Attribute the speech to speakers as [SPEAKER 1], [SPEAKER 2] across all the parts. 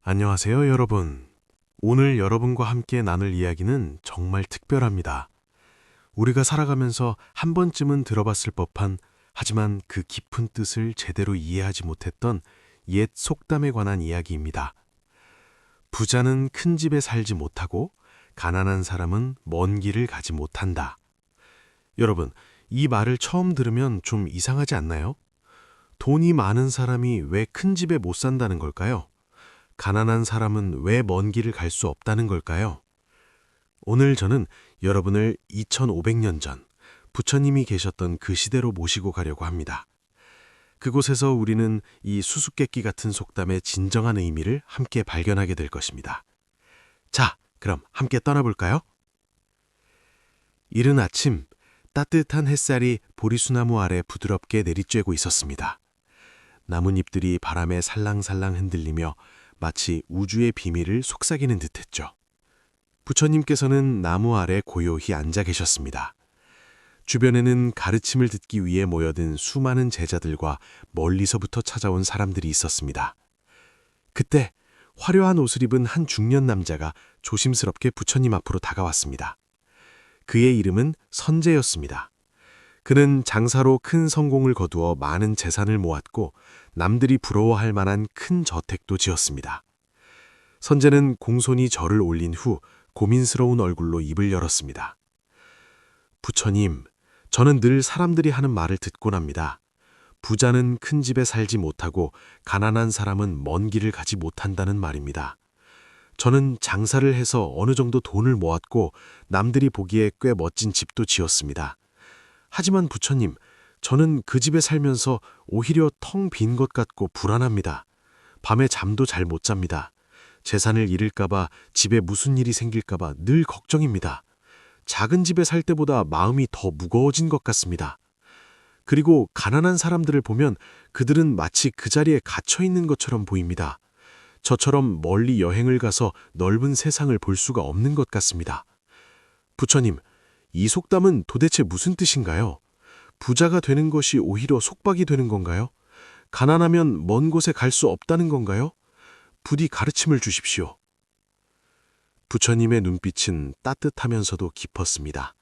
[SPEAKER 1] 안녕하세요, 여러분. 오늘 여러분과 함께 나눌 이야기는 정말 특별합니다. 우리가 살아가면서 한 번쯤은 들어봤을 법한, 하지만 그 깊은 뜻을 제대로 이해하지 못했던 옛 속담에 관한 이야기입니다. 부자는 큰 집에 살지 못하고 가난한 사람은 먼 길을 가지 못한다. 여러분, 이 말을 처음 들으면 좀 이상하지 않나요? 돈이 많은 사람이 왜 큰 집에 못 산다는 걸까요? 가난한 사람은 왜 먼 길을 갈 수 없다는 걸까요? 오늘 저는 여러분을 2500년 전 부처님이 계셨던 그 시대로 모시고 가려고 합니다. 그곳에서 우리는 이 수수께끼 같은 속담의 진정한 의미를 함께 발견하게 될 것입니다. 자, 그럼 함께 떠나볼까요? 이른 아침, 따뜻한 햇살이 보리수나무 아래 부드럽게 내리쬐고 있었습니다. 나뭇잎들이 바람에 살랑살랑 흔들리며 마치 우주의 비밀을 속삭이는 듯했죠. 부처님께서는 나무 아래 고요히 앉아 계셨습니다. 주변에는 가르침을 듣기 위해 모여든 수많은 제자들과 멀리서부터 찾아온 사람들이 있었습니다. 그때 화려한 옷을 입은 한 중년 남자가 조심스럽게 부처님 앞으로 다가왔습니다. 그의 이름은 선제였습니다. 그는 장사로 큰 성공을 거두어 많은 재산을 모았고 남들이 부러워할 만한 큰 저택도 지었습니다. 선제는 공손히 절을 올린 후 고민스러운 얼굴로 입을 열었습니다. 부처님, 저는 늘 사람들이 하는 말을 듣곤 합니다. 부자는 큰 집에 살지 못하고 가난한 사람은 먼 길을 가지 못한다는 말입니다. 저는 장사를 해서 어느 정도 돈을 모았고 남들이 보기에 꽤 멋진 집도 지었습니다. 하지만 부처님, 저는 그 집에 살면서 오히려 텅 빈 것 같고 불안합니다. 밤에 잠도 잘 못 잡니다. 재산을 잃을까봐, 집에 무슨 일이 생길까봐 늘 걱정입니다. 작은 집에 살 때보다 마음이 더 무거워진 것 같습니다. 그리고 가난한 사람들을 보면 그들은 마치 그 자리에 갇혀 있는 것처럼 보입니다. 저처럼 멀리 여행을 가서 넓은 세상을 볼 수가 없는 것 같습니다. 부처님, 이 속담은 도대체 무슨 뜻인가요? 부자가 되는 것이 오히려 속박이 되는 건가요? 가난하면 먼 곳에 갈 수 없다는 건가요? 부디 가르침을 주십시오. 부처님의 눈빛은 따뜻하면서도 깊었습니다.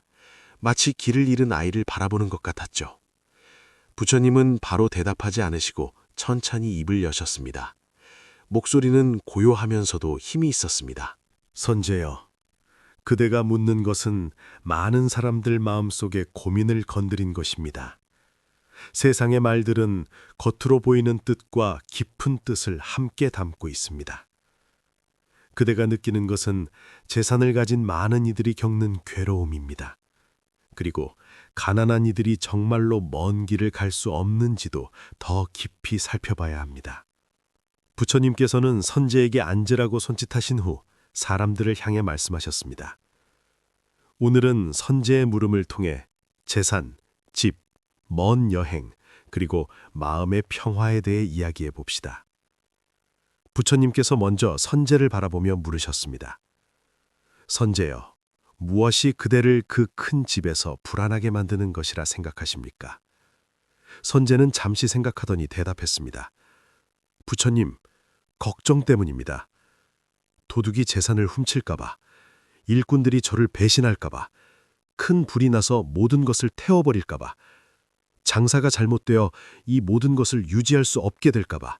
[SPEAKER 1] 마치 길을 잃은 아이를 바라보는 것 같았죠. 부처님은 바로 대답하지 않으시고 천천히 입을 여셨습니다. 목소리는 고요하면서도 힘이 있었습니다.
[SPEAKER 2] 선제여, 그대가 묻는 것은 많은 사람들 마음속에 고민을 건드린 것입니다. 세상의 말들은 겉으로 보이는 뜻과 깊은 뜻을 함께 담고 있습니다. 그대가 느끼는 것은 재산을 가진 많은 이들이 겪는 괴로움입니다. 그리고 가난한 이들이 정말로 먼 길을 갈 수 없는지도 더 깊이 살펴봐야 합니다. 부처님께서는 선제에게 앉으라고 손짓하신 후 사람들을 향해 말씀하셨습니다. 오늘은 선제의 물음을 통해 재산, 집, 먼 여행, 그리고 마음의 평화에 대해 이야기해 봅시다. 부처님께서 먼저 선제를 바라보며 물으셨습니다. 선제여, 무엇이 그대를 그 큰 집에서 불안하게 만드는 것이라 생각하십니까? 선제는 잠시 생각하더니 대답했습니다. 부처님, 걱정 때문입니다. 도둑이 재산을 훔칠까봐, 일꾼들이 저를 배신할까봐, 큰 불이 나서 모든 것을 태워버릴까봐, 장사가 잘못되어 이 모든 것을 유지할 수 없게 될까봐,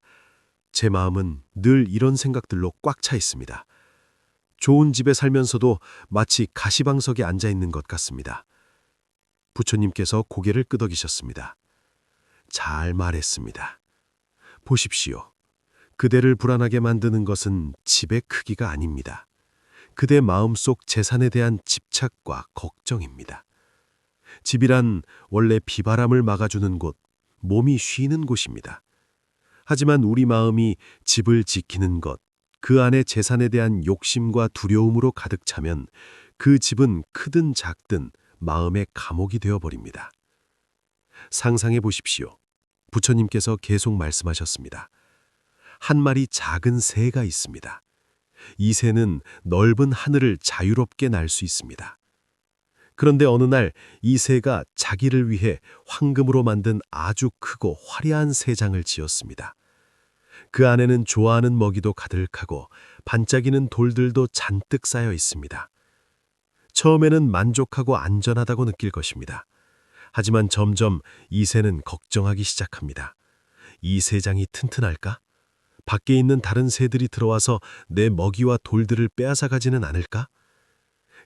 [SPEAKER 2] 제 마음은 늘 이런 생각들로 꽉 차 있습니다. 좋은 집에 살면서도 마치 가시방석에 앉아 있는 것 같습니다. 부처님께서 고개를 끄덕이셨습니다. 잘 말했습니다. 보십시오. 그대를 불안하게 만드는 것은 집의 크기가 아닙니다. 그대 마음속 재산에 대한 집착과 걱정입니다. 집이란 원래 비바람을 막아주는 곳, 몸이 쉬는 곳입니다. 하지만 우리 마음이 집을 지키는 것, 그 안에 재산에 대한 욕심과 두려움으로 가득 차면 그 집은 크든 작든 마음의 감옥이 되어버립니다. 상상해 보십시오. 부처님께서 계속 말씀하셨습니다. 한 마리 작은 새가 있습니다. 이 새는 넓은 하늘을 자유롭게 날 수 있습니다. 그런데 어느 날 이 새가 자기를 위해 황금으로 만든 아주 크고 화려한 새장을 지었습니다. 그 안에는 좋아하는 먹이도 가득하고 반짝이는 돌들도 잔뜩 쌓여 있습니다. 처음에는 만족하고 안전하다고 느낄 것입니다. 하지만 점점 이 새는 걱정하기 시작합니다. 이 새장이 튼튼할까? 밖에 있는 다른 새들이 들어와서 내 먹이와 돌들을 빼앗아 가지는 않을까?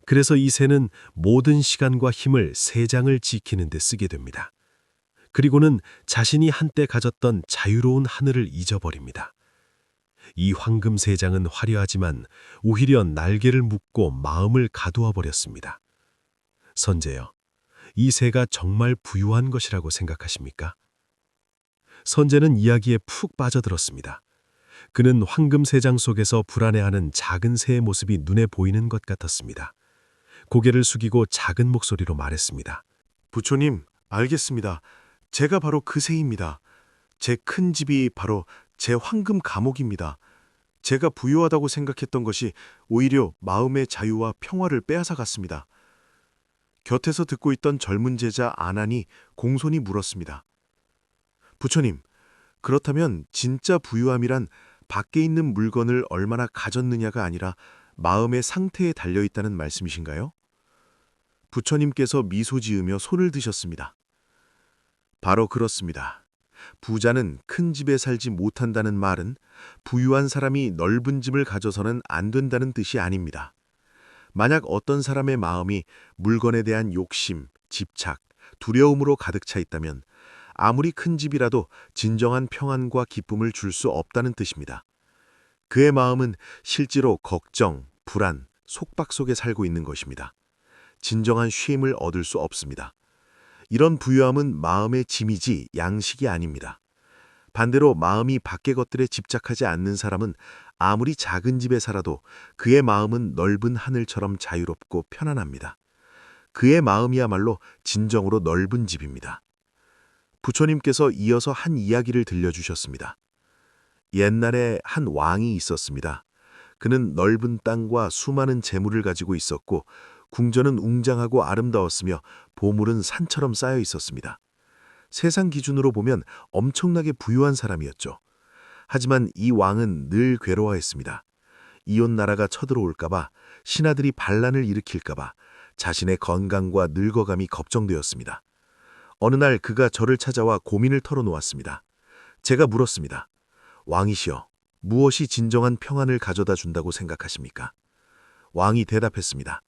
[SPEAKER 2] 그래서 이 새는 모든 시간과 힘을 새장을 지키는 데 쓰게 됩니다. 그리고는 자신이 한때 가졌던 자유로운 하늘을 잊어버립니다. 이 황금 새장은 화려하지만 오히려 날개를 묶고 마음을 가두어 버렸습니다. 선제여, 이 새가 정말 부유한 것이라고 생각하십니까? 선제는 이야기에 푹 빠져들었습니다. 그는 황금 새장 속에서 불안해하는 작은 새의 모습이 눈에 보이는 것 같았습니다. 고개를 숙이고 작은 목소리로 말했습니다.
[SPEAKER 1] 부처님, 알겠습니다. 제가 바로 그 새입니다. 제 큰 집이 바로 제 황금 감옥입니다. 제가 부유하다고 생각했던 것이 오히려 마음의 자유와 평화를 빼앗아 갔습니다. 곁에서 듣고 있던 젊은 제자 아난이 공손히 물었습니다. 부처님, 그렇다면 진짜 부유함이란 밖에 있는 물건을 얼마나 가졌느냐가 아니라 마음의 상태에 달려있다는 말씀이신가요? 부처님께서 미소 지으며 손을 드셨습니다. 바로 그렇습니다. 부자는 큰 집에 살지 못한다는 말은 부유한 사람이 넓은 집을 가져서는 안 된다는 뜻이 아닙니다. 만약 어떤 사람의 마음이 물건에 대한 욕심, 집착, 두려움으로 가득 차 있다면 아무리 큰 집이라도 진정한 평안과 기쁨을 줄 수 없다는 뜻입니다. 그의 마음은 실제로 걱정, 불안, 속박 속에 살고 있는 것입니다. 진정한 쉼을 얻을 수 없습니다. 이런 부유함은 마음의 짐이지 양식이 아닙니다. 반대로 마음이 밖의 것들에 집착하지 않는 사람은 아무리 작은 집에 살아도 그의 마음은 넓은 하늘처럼 자유롭고 편안합니다. 그의 마음이야말로 진정으로 넓은 집입니다. 부처님께서 이어서 한 이야기를 들려주셨습니다. 옛날에 한 왕이 있었습니다. 그는 넓은 땅과 수많은 재물을 가지고 있었고 궁전은 웅장하고 아름다웠으며 보물은 산처럼 쌓여 있었습니다. 세상 기준으로 보면 엄청나게 부유한 사람이었죠. 하지만 이 왕은 늘 괴로워했습니다. 이웃 나라가 쳐들어올까봐, 신하들이 반란을 일으킬까봐 자신의 건강과 늙어감이 걱정되었습니다. 어느 날 그가 저를 찾아와 고민을 털어놓았습니다. 제가 물었습니다. 왕이시여, 무엇이 진정한 평안을 가져다 준다고 생각하십니까? 왕이 대답했습니다.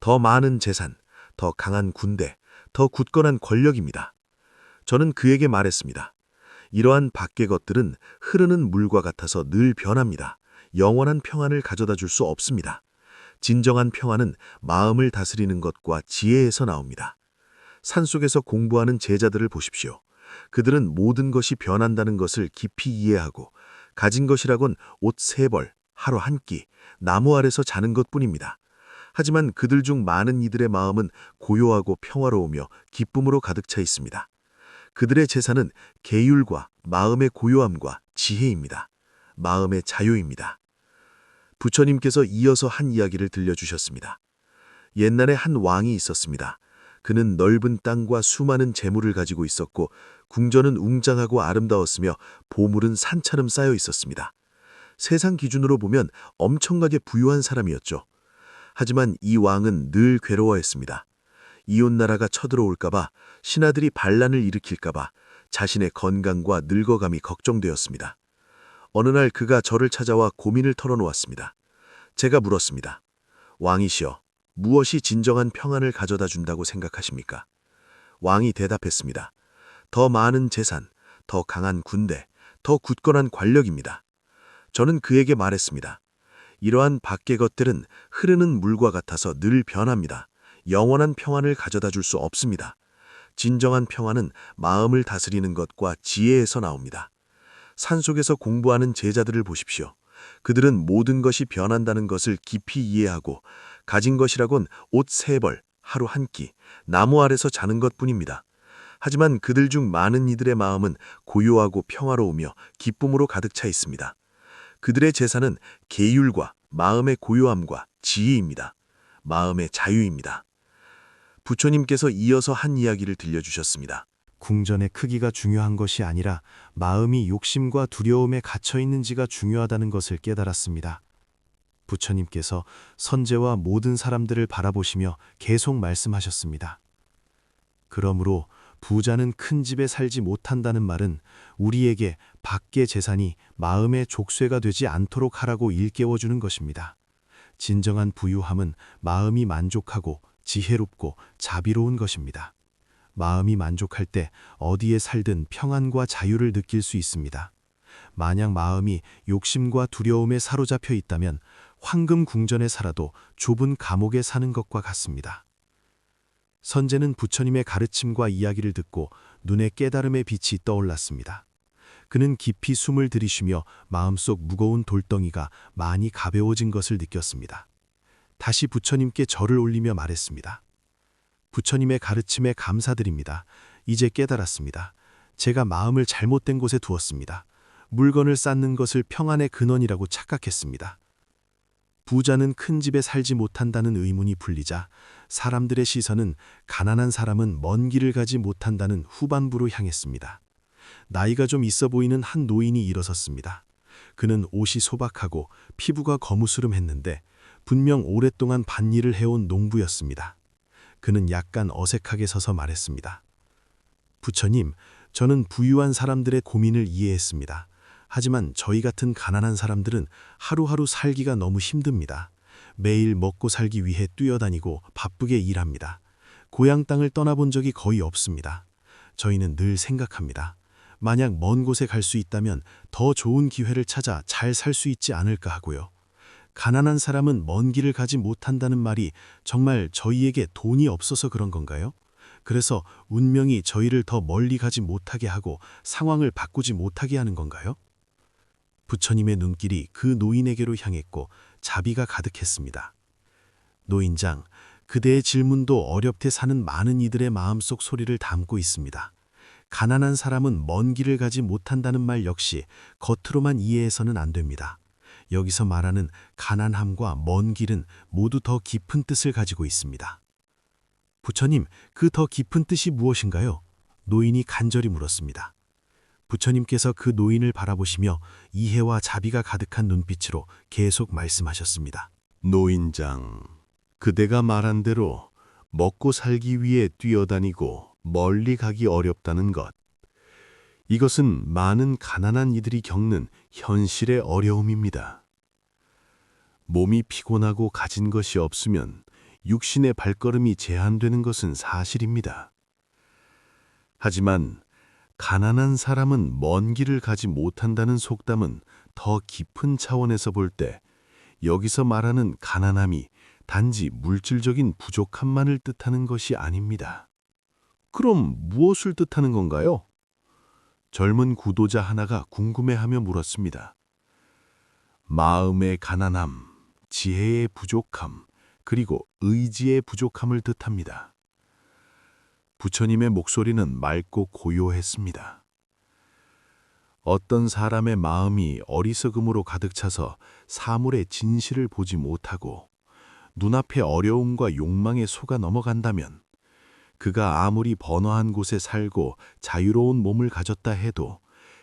[SPEAKER 1] 더 많은 재산, 더 강한 군대, 더 굳건한 권력입니다. 저는 그에게 말했습니다. 이러한 밖의 것들은 흐르는 물과 같아서 늘 변합니다. 영원한 평안을 가져다 줄 수 없습니다. 진정한 평안은 마음을 다스리는 것과 지혜에서 나옵니다. 산속에서 공부하는 제자들을 보십시오. 그들은 모든 것이 변한다는 것을 깊이 이해하고 가진 것이라곤 옷 3벌, 하루 한 끼, 나무 아래서 자는 것뿐입니다. 하지만 그들 중 많은 이들의 마음은 고요하고 평화로우며 기쁨으로 가득 차 있습니다. 그들의 재산은 계율과 마음의 고요함과 지혜입니다. 마음의 자유입니다. 부처님께서 이어서 한 이야기를 들려주셨습니다. 옛날에 한 왕이 있었습니다. 그는 넓은 땅과 수많은 재물을 가지고 있었고 궁전은 웅장하고 아름다웠으며 보물은 산처럼 쌓여 있었습니다. 세상 기준으로 보면 엄청나게 부유한 사람이었죠. 하지만 이 왕은 늘 괴로워했습니다. 이웃 나라가 쳐들어올까봐, 신하들이 반란을 일으킬까봐 자신의 건강과 늙어감이 걱정되었습니다. 어느 날 그가 저를 찾아와 고민을 털어놓았습니다. 제가 물었습니다. 왕이시여, 무엇이 진정한 평안을 가져다 준다고 생각하십니까? 왕이 대답했습니다. 더 많은 재산, 더 강한 군대, 더 굳건한 권력입니다. 저는 그에게 말했습니다. 이러한 밖의 것들은 흐르는 물과 같아서 늘 변합니다. 영원한 평안을 가져다 줄 수 없습니다. 진정한 평안은 마음을 다스리는 것과 지혜에서 나옵니다. 산속에서 공부하는 제자들을 보십시오. 그들은 모든 것이 변한다는 것을 깊이 이해하고 가진 것이라곤 옷 3벌, 하루 한 끼, 나무 아래서 자는 것뿐입니다. 하지만 그들 중 많은 이들의 마음은 고요하고 평화로우며 기쁨으로 가득 차 있습니다. 그들의 재산은 계율과 마음의 고요함과 지혜입니다. 마음의 자유입니다. 부처님께서 이어서 한 이야기를 들려주셨습니다.
[SPEAKER 2] 궁전의 크기가 중요한 것이 아니라 마음이 욕심과 두려움에 갇혀 있는지가 중요하다는 것을 깨달았습니다. 부처님께서 선제와 모든 사람들을 바라보시며 계속 말씀하셨습니다. 그러므로 부자는 큰 집에 살지 못한다는 말은 우리에게 밖의 재산이 마음의 족쇄가 되지 않도록 하라고 일깨워주는 것입니다. 진정한 부유함은 마음이 만족하고 지혜롭고 자비로운 것입니다. 마음이 만족할 때 어디에 살든 평안과 자유를 느낄 수 있습니다. 만약 마음이 욕심과 두려움에 사로잡혀 있다면 황금 궁전에 살아도 좁은 감옥에 사는 것과 같습니다. 선제는 부처님의 가르침과 이야기를 듣고 눈에 깨달음의 빛이 떠올랐습니다. 그는 깊이 숨을 들이쉬며 마음속 무거운 돌덩이가 많이 가벼워진 것을 느꼈습니다. 다시 부처님께 절을 올리며 말했습니다. 부처님의 가르침에 감사드립니다. 이제 깨달았습니다. 제가 마음을 잘못된 곳에 두었습니다. 물건을 쌓는 것을 평안의 근원이라고 착각했습니다. 부자는 큰 집에 살지 못한다는 의문이 풀리자 사람들의 시선은 가난한 사람은 먼 길을 가지 못한다는 후반부로 향했습니다. 나이가 좀 있어 보이는 한 노인이 일어섰습니다. 그는 옷이 소박하고 피부가 거무스름했는데 분명 오랫동안 밭일을 해온 농부였습니다. 그는 약간 어색하게 서서 말했습니다. 부처님, 저는 부유한 사람들의 고민을 이해했습니다. 하지만 저희 같은 가난한 사람들은 하루하루 살기가 너무 힘듭니다. 매일 먹고 살기 위해 뛰어다니고 바쁘게 일합니다. 고향 땅을 떠나본 적이 거의 없습니다. 저희는 늘 생각합니다. 만약 먼 곳에 갈 수 있다면 더 좋은 기회를 찾아 잘 살 수 있지 않을까 하고요. 가난한 사람은 먼 길을 가지 못한다는 말이 정말 저희에게 돈이 없어서 그런 건가요? 그래서 운명이 저희를 더 멀리 가지 못하게 하고 상황을 바꾸지 못하게 하는 건가요? 부처님의 눈길이 그 노인에게로 향했고 자비가 가득했습니다. 노인장, 그대의 질문도 어렵게 사는 많은 이들의 마음속 소리를 담고 있습니다. 가난한 사람은 먼 길을 가지 못한다는 말 역시 겉으로만 이해해서는 안 됩니다. 여기서 말하는 가난함과 먼 길은 모두 더 깊은 뜻을 가지고 있습니다. 부처님, 그 더 깊은 뜻이 무엇인가요? 노인이 간절히 물었습니다. 부처님께서 그 노인을 바라보시며 이해와 자비가 가득한 눈빛으로 계속 말씀하셨습니다.
[SPEAKER 3] 노인장, 그대가 말한 대로 먹고 살기 위해 뛰어다니고 멀리 가기 어렵다는 것. 이것은 많은 가난한 이들이 겪는 현실의 어려움입니다. 몸이 피곤하고 가진 것이 없으면 육신의 발걸음이 제한되는 것은 사실입니다. 하지만 가난한 사람은 먼 길을 가지 못한다는 속담은 더 깊은 차원에서 볼 때 여기서 말하는 가난함이 단지 물질적인 부족함만을 뜻하는 것이 아닙니다. 그럼 무엇을 뜻하는 건가요? 젊은 구도자 하나가 궁금해하며 물었습니다. 마음의 가난함, 지혜의 부족함, 그리고 의지의 부족함을 뜻합니다. 부처님의 목소리는 맑고 고요했습니다. 어떤 사람의 마음이 어리석음으로 가득 차서 사물의 진실을 보지 못하고 눈앞의 어려움과 욕망에 속아 넘어간다면 그가 아무리 번화한 곳에 살고 자유로운 몸을 가졌다 해도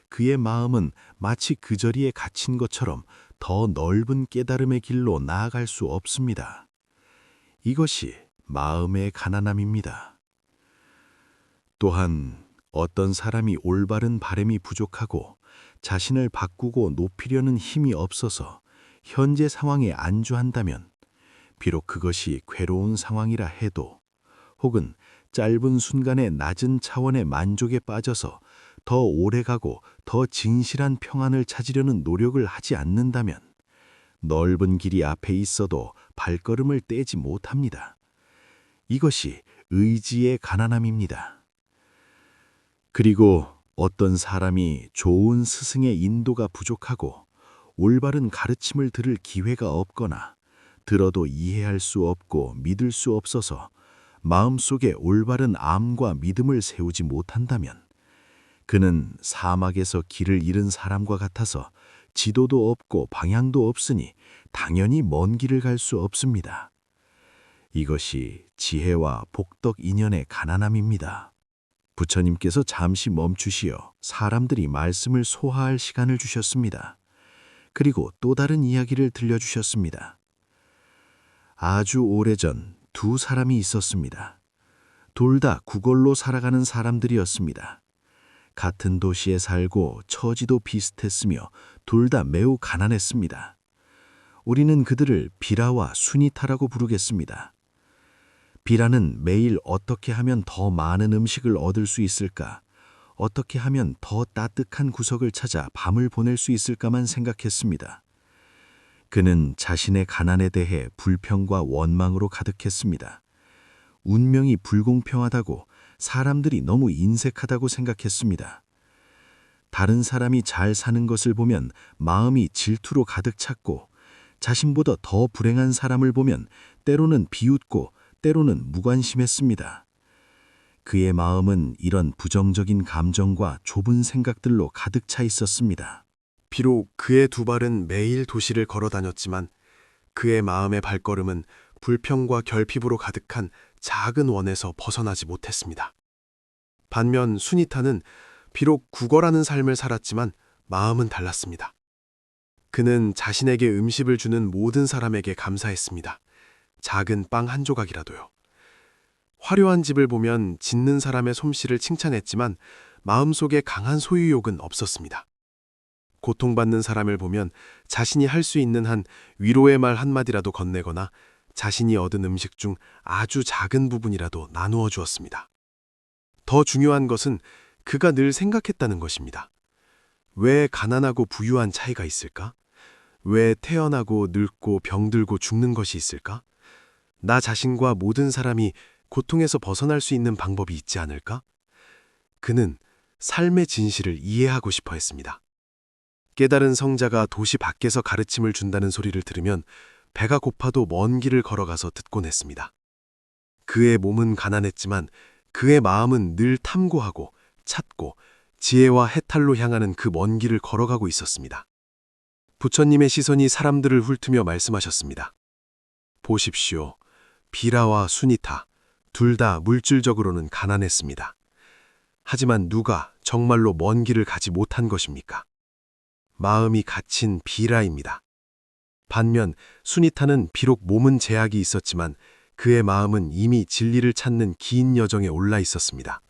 [SPEAKER 3] 그의 마음은 마치 그 자리에 갇힌 것처럼 더 넓은 깨달음의 길로 나아갈 수 없습니다. 이것이 마음의 가난함입니다. 또한 어떤 사람이 올바른 바램이 부족하고 자신을 바꾸고 높이려는 힘이 없어서 현재 상황에 안주한다면 비록 그것이 괴로운 상황이라 해도 혹은 짧은 순간의 낮은 차원의 만족에 빠져서 더 오래가고 더 진실한 평안을 찾으려는 노력을 하지 않는다면 넓은 길이 앞에 있어도 발걸음을 떼지 못합니다. 이것이 의지의 가난함입니다. 그리고 어떤 사람이 좋은 스승의 인도가 부족하고 올바른 가르침을 들을 기회가 없거나 들어도 이해할 수 없고 믿을 수 없어서 마음속에 올바른 암과 믿음을 세우지 못한다면 그는 사막에서 길을 잃은 사람과 같아서 지도도 없고 방향도 없으니 당연히 먼 길을 갈 수 없습니다. 이것이 지혜와 복덕 인연의 가난함입니다. 부처님께서 잠시 멈추시어 사람들이 말씀을 소화할 시간을 주셨습니다. 그리고 또 다른 이야기를 들려주셨습니다. 아주 오래전 두 사람이 있었습니다. 둘 다 구걸로 살아가는 사람들이었습니다. 같은 도시에 살고 처지도 비슷했으며 둘 다 매우 가난했습니다. 우리는 그들을 비라와 수니타라고 부르겠습니다. 비라는 매일 어떻게 하면 더 많은 음식을 얻을 수 있을까, 어떻게 하면 더 따뜻한 구석을 찾아 밤을 보낼 수 있을까만 생각했습니다. 그는 자신의 가난에 대해 불평과 원망으로 가득했습니다. 운명이 불공평하다고, 사람들이 너무 인색하다고 생각했습니다. 다른 사람이 잘 사는 것을 보면 마음이 질투로 가득 찼고, 자신보다 더 불행한 사람을 보면 때로는 비웃고 때로는 무관심했습니다. 그의 마음은 이런 부정적인 감정과 좁은 생각들로 가득 차 있었습니다.
[SPEAKER 1] 비록 그의 두 발은 매일 도시를 걸어 다녔지만 그의 마음의 발걸음은 불평과 결핍으로 가득한 작은 원에서 벗어나지 못했습니다. 반면 수니타는 비록 구걸하는 삶을 살았지만 마음은 달랐습니다. 그는 자신에게 음식을 주는 모든 사람에게 감사했습니다. 작은 빵 한 조각이라도요. 화려한 집을 보면 짓는 사람의 솜씨를 칭찬했지만 마음속에 강한 소유욕은 없었습니다. 고통받는 사람을 보면 자신이 할 수 있는 한 위로의 말 한마디라도 건네거나 자신이 얻은 음식 중 아주 작은 부분이라도 나누어 주었습니다. 더 중요한 것은 그가 늘 생각했다는 것입니다. 왜 가난하고 부유한 차이가 있을까? 왜 태어나고 늙고 병들고 죽는 것이 있을까? 나 자신과 모든 사람이 고통에서 벗어날 수 있는 방법이 있지 않을까? 그는 삶의 진실을 이해하고 싶어 했습니다. 깨달은 성자가 도시 밖에서 가르침을 준다는 소리를 들으면 배가 고파도 먼 길을 걸어가서 듣곤 했습니다. 그의 몸은 가난했지만 그의 마음은 늘 탐구하고 찾고 지혜와 해탈로 향하는 그 먼 길을 걸어가고 있었습니다. 부처님의 시선이 사람들을 훑으며 말씀하셨습니다. 보십시오. 비라와 수니타, 둘 다 물질적으로는 가난했습니다. 하지만 누가 정말로 먼 길을 가지 못한 것입니까? 마음이 갇힌 비라입니다. 반면 수니타는 비록 몸은 제약이 있었지만 그의 마음은 이미 진리를 찾는 긴 여정에 올라 있었습니다.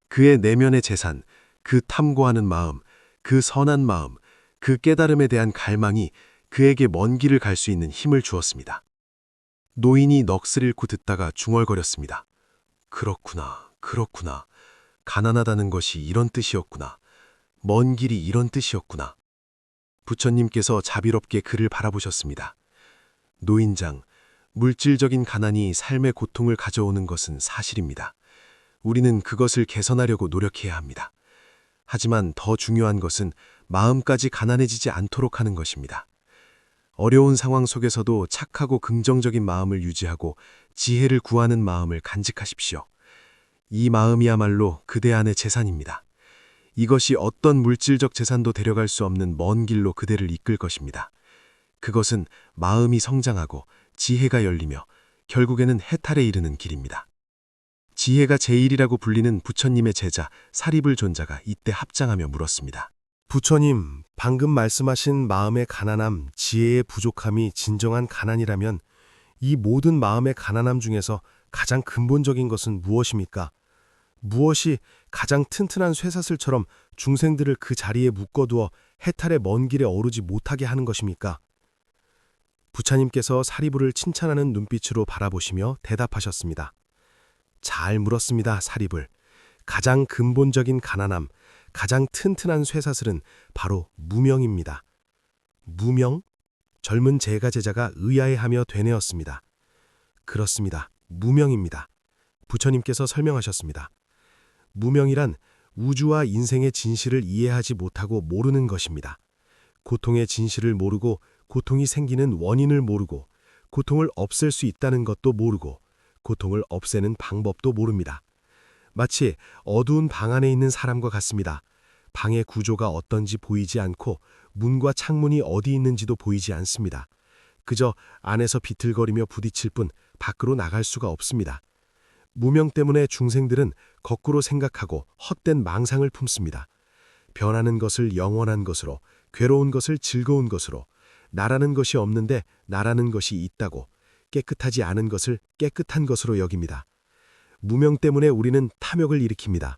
[SPEAKER 1] 그의 내면의 재산, 그 탐구하는 마음, 그 선한 마음, 그 깨달음에 대한 갈망이 그에게 먼 길을 갈 수 있는 힘을 주었습니다. 노인이 넋을 잃고 듣다가 중얼거렸습니다. 그렇구나, 그렇구나. 가난하다는 것이 이런 뜻이었구나. 먼 길이 이런 뜻이었구나. 부처님께서 자비롭게 그를 바라보셨습니다. 노인장, 물질적인 가난이 삶의 고통을 가져오는 것은 사실입니다. 우리는 그것을 개선하려고 노력해야 합니다. 하지만 더 중요한 것은 마음까지 가난해지지 않도록 하는 것입니다. 어려운 상황 속에서도 착하고 긍정적인 마음을 유지하고 지혜를 구하는 마음을 간직하십시오. 이 마음이야말로 그대 안의 재산입니다. 이것이 어떤 물질적 재산도 데려갈 수 없는 먼 길로 그대를 이끌 것입니다. 그것은 마음이 성장하고 지혜가 열리며 결국에는 해탈에 이르는 길입니다. 지혜가 제1이라고 불리는 부처님의 제자 사리불 존자가 이때 합장하며 물었습니다.
[SPEAKER 2] 부처님, 방금 말씀하신 마음의 가난함, 지혜의 부족함이 진정한 가난이라면 이 모든 마음의 가난함 중에서 가장 근본적인 것은 무엇입니까? 무엇이 가장 튼튼한 쇠사슬처럼 중생들을 그 자리에 묶어두어 해탈의 먼 길에 오르지 못하게 하는 것입니까? 부처님께서 사리불을 칭찬하는 눈빛으로 바라보시며 대답하셨습니다. 잘 물었습니다, 사리불. 가장 근본적인 가난함, 가장 튼튼한 쇠사슬은 바로 무명입니다. 무명? 젊은 제가 제자가 의아해하며 되뇌었습니다. 그렇습니다. 무명입니다. 부처님께서 설명하셨습니다. 무명이란 우주와 인생의 진실을 이해하지 못하고 모르는 것입니다. 고통의 진실을 모르고 고통이 생기는 원인을 모르고 고통을 없앨 수 있다는 것도 모르고 고통을 없애는 방법도 모릅니다. 마치 어두운 방 안에 있는 사람과 같습니다. 방의 구조가 어떤지 보이지 않고 문과 창문이 어디 있는지도 보이지 않습니다. 그저 안에서 비틀거리며 부딪힐 뿐 밖으로 나갈 수가 없습니다. 무명 때문에 중생들은 거꾸로 생각하고 헛된 망상을 품습니다. 변하는 것을 영원한 것으로, 괴로운 것을 즐거운 것으로, 나라는 것이 없는데 나라는 것이 있다고, 깨끗하지 않은 것을 깨끗한 것으로 여깁니다. 무명 때문에 우리는 탐욕을 일으킵니다.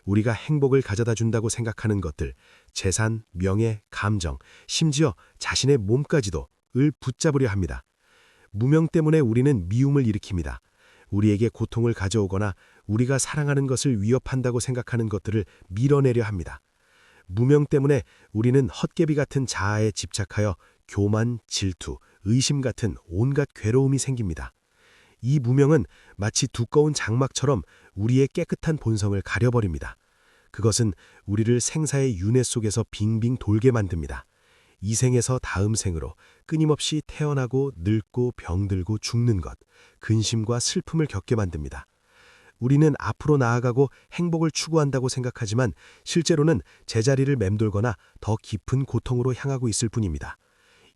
[SPEAKER 2] 우리가 행복을 가져다 준다고 생각하는 것들, 재산, 명예, 감정, 심지어 자신의 몸까지도 을 붙잡으려 합니다. 무명 때문에 우리는 미움을 일으킵니다. 우리에게 고통을 가져오거나 우리가 사랑하는 것을 위협한다고 생각하는 것들을 밀어내려 합니다. 무명 때문에 우리는 헛개비 같은 자아에 집착하여 교만, 질투, 의심 같은 온갖 괴로움이 생깁니다. 이 무명은 마치 두꺼운 장막처럼 우리의 깨끗한 본성을 가려버립니다. 그것은 우리를 생사의 윤회 속에서 빙빙 돌게 만듭니다. 이 생에서 다음 생으로 끊임없이 태어나고 늙고 병들고 죽는 것, 근심과 슬픔을 겪게 만듭니다. 우리는 앞으로 나아가고 행복을 추구한다고 생각하지만 실제로는 제자리를 맴돌거나 더 깊은 고통으로 향하고 있을 뿐입니다.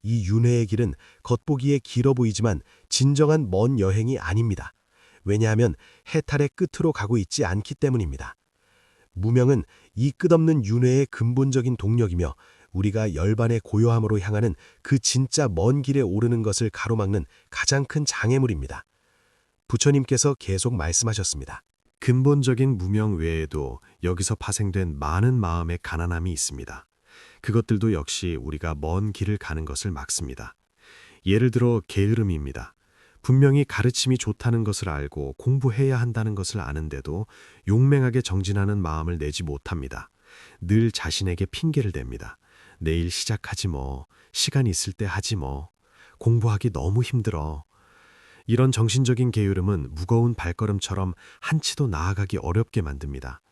[SPEAKER 2] 이 윤회의 길은 겉보기에 길어 보이지만 진정한 먼 여행이 아닙니다. 왜냐하면 해탈의 끝으로 가고 있지 않기 때문입니다. 무명은 이 끝없는 윤회의 근본적인 동력이며 우리가 열반의 고요함으로 향하는 그 진짜 먼 길에 오르는 것을 가로막는 가장 큰 장애물입니다. 부처님께서 계속 말씀하셨습니다.
[SPEAKER 1] 근본적인 무명 외에도 여기서 파생된 많은 마음의 가난함이 있습니다. 그것들도 역시 우리가 먼 길을 가는 것을 막습니다. 예를 들어 게으름입니다. 분명히 가르침이 좋다는 것을 알고 공부해야 한다는 것을 아는데도 용맹하게 정진하는 마음을 내지 못합니다. 늘 자신에게 핑계를 댑니다. 내일 시작하지 뭐, 시간 있을 때 하지 뭐, 공부하기 너무 힘들어. 이런 정신적인 게으름은 무거운 발걸음처럼 한치도 나아가기 어렵게 만듭니다.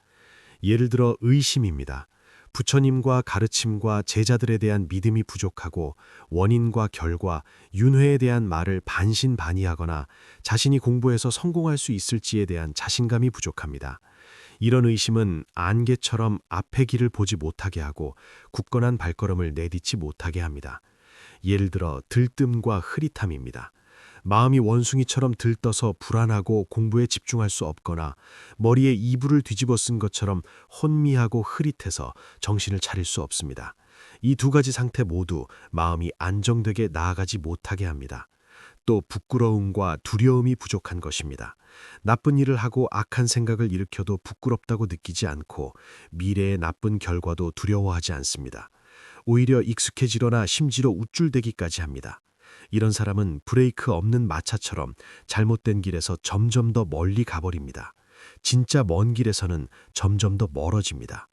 [SPEAKER 1] 예를 들어 의심입니다. 부처님과 가르침과 제자들에 대한 믿음이 부족하고 원인과 결과, 윤회에 대한 말을 반신반의하거나 자신이 공부해서 성공할 수 있을지에 대한 자신감이 부족합니다. 이런 의심은 안개처럼 앞의 길을 보지 못하게 하고 굳건한 발걸음을 내딛지 못하게 합니다. 예를 들어 들뜸과 흐릿함입니다. 마음이 원숭이처럼 들떠서 불안하고 공부에 집중할 수 없거나 머리에 이불을 뒤집어 쓴 것처럼 혼미하고 흐릿해서 정신을 차릴 수 없습니다. 이 두 가지 상태 모두 마음이 안정되게 나아가지 못하게 합니다. 또 부끄러움과 두려움이 부족한 것입니다. 나쁜 일을 하고 악한 생각을 일으켜도 부끄럽다고 느끼지 않고 미래의 나쁜 결과도 두려워하지 않습니다. 오히려 익숙해지려나 심지어 우쭐대기까지 합니다. 이런 사람은 브레이크 없는 마차처럼 잘못된 길에서 점점 더 멀리 가버립니다. 진짜 먼 길에서는 점점 더 멀어집니다.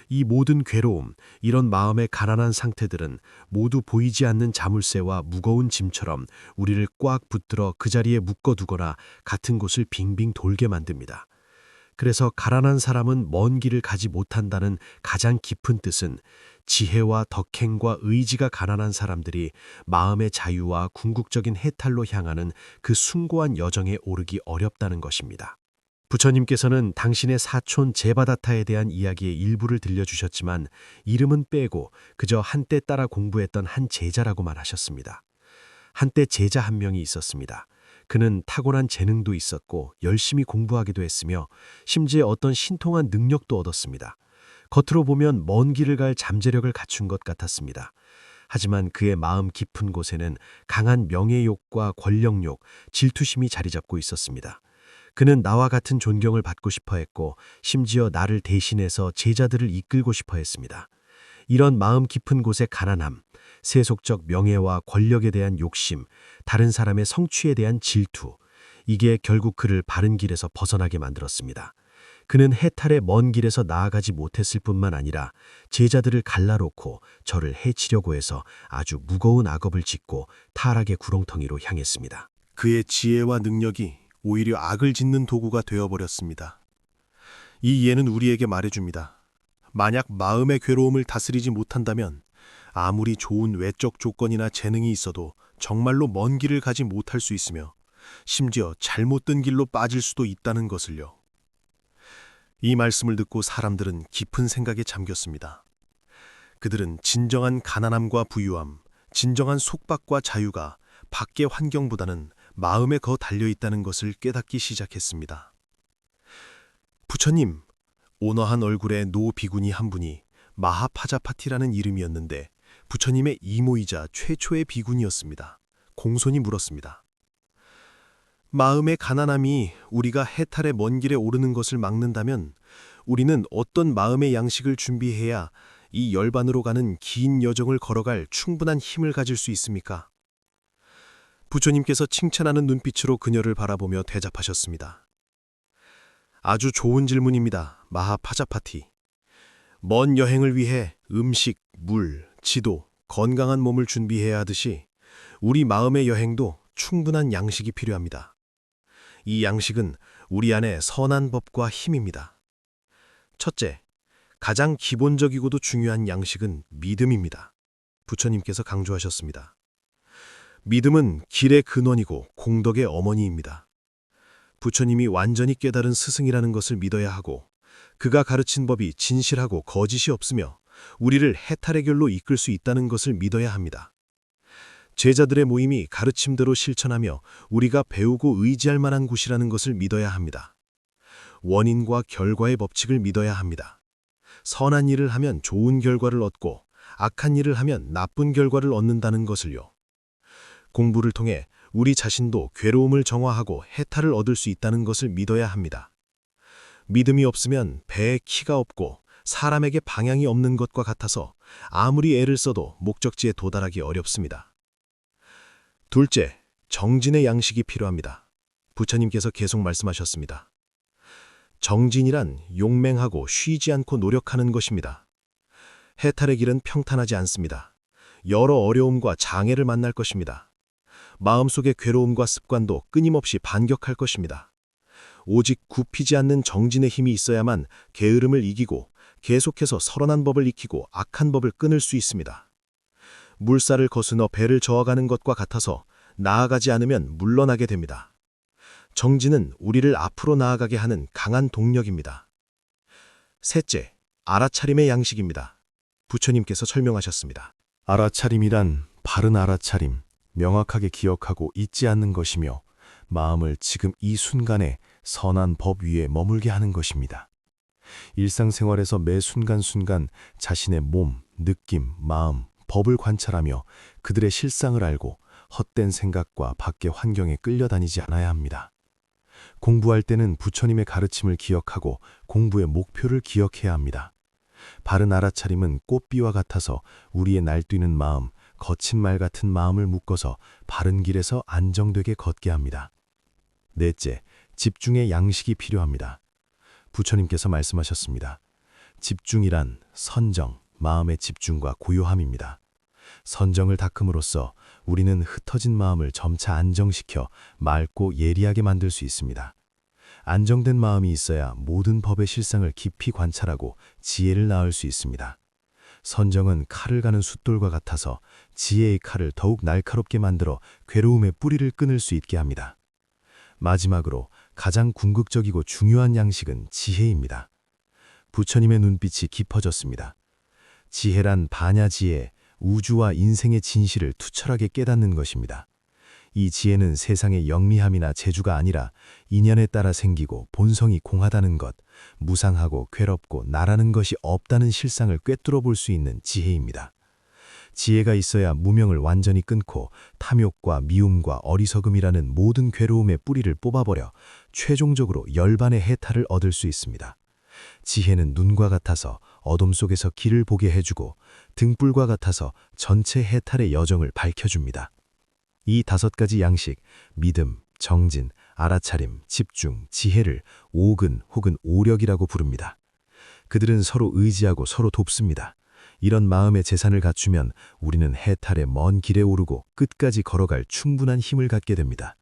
[SPEAKER 1] 이 모든 괴로움, 이런 마음의 가난한 상태들은 모두 보이지 않는 자물쇠와 무거운 짐처럼 우리를 꽉 붙들어 그 자리에 묶어두거나 같은 곳을 빙빙 돌게 만듭니다. 그래서 가난한 사람은 먼 길을 가지 못한다는 가장 깊은 뜻은 지혜와 덕행과 의지가 가난한 사람들이 마음의 자유와 궁극적인 해탈로 향하는 그 숭고한 여정에 오르기 어렵다는 것입니다. 부처님께서는 당신의 사촌 제바다타에 대한 이야기의 일부를 들려주셨지만 이름은 빼고 그저 한때 따라 공부했던 한 제자라고만 하셨습니다. 한때 제자 한 명이 있었습니다. 그는 타고난 재능도 있었고 열심히 공부하기도 했으며 심지어 어떤 신통한 능력도 얻었습니다. 겉으로 보면 먼 길을 갈 잠재력을 갖춘 것 같았습니다. 하지만 그의 마음 깊은 곳에는 강한 명예욕과 권력욕, 질투심이 자리 잡고 있었습니다. 그는 나와 같은 존경을 받고 싶어 했고 심지어 나를 대신해서 제자들을 이끌고 싶어 했습니다. 이런 마음 깊은 곳의 가난함, 세속적 명예와 권력에 대한 욕심, 다른 사람의 성취에 대한 질투, 이게 결국 그를 바른 길에서 벗어나게 만들었습니다. 그는 해탈의 먼 길에서 나아가지 못했을 뿐만 아니라 제자들을 갈라놓고 저를 해치려고 해서 아주 무거운 악업을 짓고 타락의 구렁텅이로 향했습니다.
[SPEAKER 2] 그의 지혜와 능력이 오히려 악을 짓는 도구가 되어버렸습니다. 이 예는 우리에게 말해줍니다. 만약 마음의 괴로움을 다스리지 못한다면 아무리 좋은 외적 조건이나 재능이 있어도 정말로 먼 길을 가지 못할 수 있으며 심지어 잘못된 길로 빠질 수도 있다는 것을요. 이 말씀을 듣고 사람들은 깊은 생각에 잠겼습니다. 그들은 진정한 가난함과 부유함, 진정한 속박과 자유가 밖의 환경보다는 마음에 더 달려있다는 것을 깨닫기 시작했습니다. 부처님, 온화한 얼굴의 노비구니 한 분이 마하파자파티라는 이름이었는데 부처님의 이모이자 최초의 비구니였습니다. 공손히 물었습니다. 마음의 가난함이 우리가 해탈의 먼 길에 오르는 것을 막는다면 우리는 어떤 마음의 양식을 준비해야 이 열반으로 가는 긴 여정을 걸어갈 충분한 힘을 가질 수 있습니까? 부처님께서 칭찬하는 눈빛으로 그녀를 바라보며 대답하셨습니다. 아주 좋은 질문입니다. 마하파자파티. 먼 여행을 위해 음식, 물, 지도, 건강한 몸을 준비해야 하듯이 우리 마음의 여행도 충분한 양식이 필요합니다. 이 양식은 우리 안에 선한 법과 힘입니다. 첫째, 가장 기본적이고도 중요한 양식은 믿음입니다. 부처님께서 강조하셨습니다. 믿음은 길의 근원이고 공덕의 어머니입니다. 부처님이 완전히 깨달은 스승이라는 것을 믿어야 하고 그가 가르친 법이 진실하고 거짓이 없으며 우리를 해탈의 길로 이끌 수 있다는 것을 믿어야 합니다. 제자들의 모임이 가르침대로 실천하며 우리가 배우고 의지할 만한 곳이라는 것을 믿어야 합니다. 원인과 결과의 법칙을 믿어야 합니다. 선한 일을 하면 좋은 결과를 얻고 악한 일을 하면 나쁜 결과를 얻는다는 것을요. 공부를 통해 우리 자신도 괴로움을 정화하고 해탈을 얻을 수 있다는 것을 믿어야 합니다. 믿음이 없으면 배에 키가 없고 사람에게 방향이 없는 것과 같아서 아무리 애를 써도 목적지에 도달하기 어렵습니다. 둘째, 정진의 양식이 필요합니다. 부처님께서 계속 말씀하셨습니다. 정진이란 용맹하고 쉬지 않고 노력하는 것입니다. 해탈의 길은 평탄하지 않습니다. 여러 어려움과 장애를 만날 것입니다. 마음속의 괴로움과 습관도 끊임없이 반격할 것입니다. 오직 굽히지 않는 정진의 힘이 있어야만 게으름을 이기고 계속해서 선한 법을 익히고 악한 법을 끊을 수 있습니다. 물살을 거스너 배를 저어가는 것과 같아서 나아가지 않으면 물러나게 됩니다. 정진은 우리를 앞으로 나아가게 하는 강한 동력입니다. 셋째, 알아차림의 양식입니다. 부처님께서 설명하셨습니다.
[SPEAKER 3] 알아차림이란 바른 알아차림, 명확하게 기억하고 잊지 않는 것이며 마음을 지금 이 순간에 선한 법 위에 머물게 하는 것입니다. 일상생활에서 매 순간순간 자신의 몸, 느낌, 마음, 법을 관찰하며 그들의 실상을 알고 헛된 생각과 밖의 환경에 끌려다니지 않아야 합니다. 공부할 때는 부처님의 가르침을 기억하고 공부의 목표를 기억해야 합니다. 바른 알아차림은 꽃비와 같아서 우리의 날뛰는 마음, 거친 말 같은 마음을 묶어서 바른 길에서 안정되게 걷게 합니다. 넷째, 집중의 양식이 필요합니다. 부처님께서 말씀하셨습니다. 집중이란 선정, 마음의 집중과 고요함입니다. 선정을 닦음으로써 우리는 흩어진 마음을 점차 안정시켜 맑고 예리하게 만들 수 있습니다. 안정된 마음이 있어야 모든 법의 실상을 깊이 관찰하고 지혜를 낳을 수 있습니다. 선정은 칼을 가는 숫돌과 같아서 지혜의 칼을 더욱 날카롭게 만들어 괴로움의 뿌리를 끊을 수 있게 합니다. 마지막으로 가장 궁극적이고 중요한 양식은 지혜입니다. 부처님의 눈빛이 깊어졌습니다. 지혜란 반야지혜, 우주와 인생의 진실을 투철하게 깨닫는 것입니다. 이 지혜는 세상의 영리함이나 재주가 아니라 인연에 따라 생기고 본성이 공하다는 것, 무상하고 괴롭고 나라는 것이 없다는 실상을 꿰뚫어 볼 수 있는 지혜입니다. 지혜가 있어야 무명을 완전히 끊고 탐욕과 미움과 어리석음이라는 모든 괴로움의 뿌리를 뽑아버려 최종적으로 열반의 해탈을 얻을 수 있습니다. 지혜는 눈과 같아서 어둠 속에서 길을 보게 해주고 등불과 같아서 전체 해탈의 여정을 밝혀줍니다. 이 5가지 양식, 믿음, 정진, 알아차림, 집중, 지혜를 오근 혹은 오력이라고 부릅니다. 그들은 서로 의지하고 서로 돕습니다. 이런 마음의 재산을 갖추면 우리는 해탈의 먼 길에 오르고 끝까지 걸어갈 충분한 힘을 갖게 됩니다.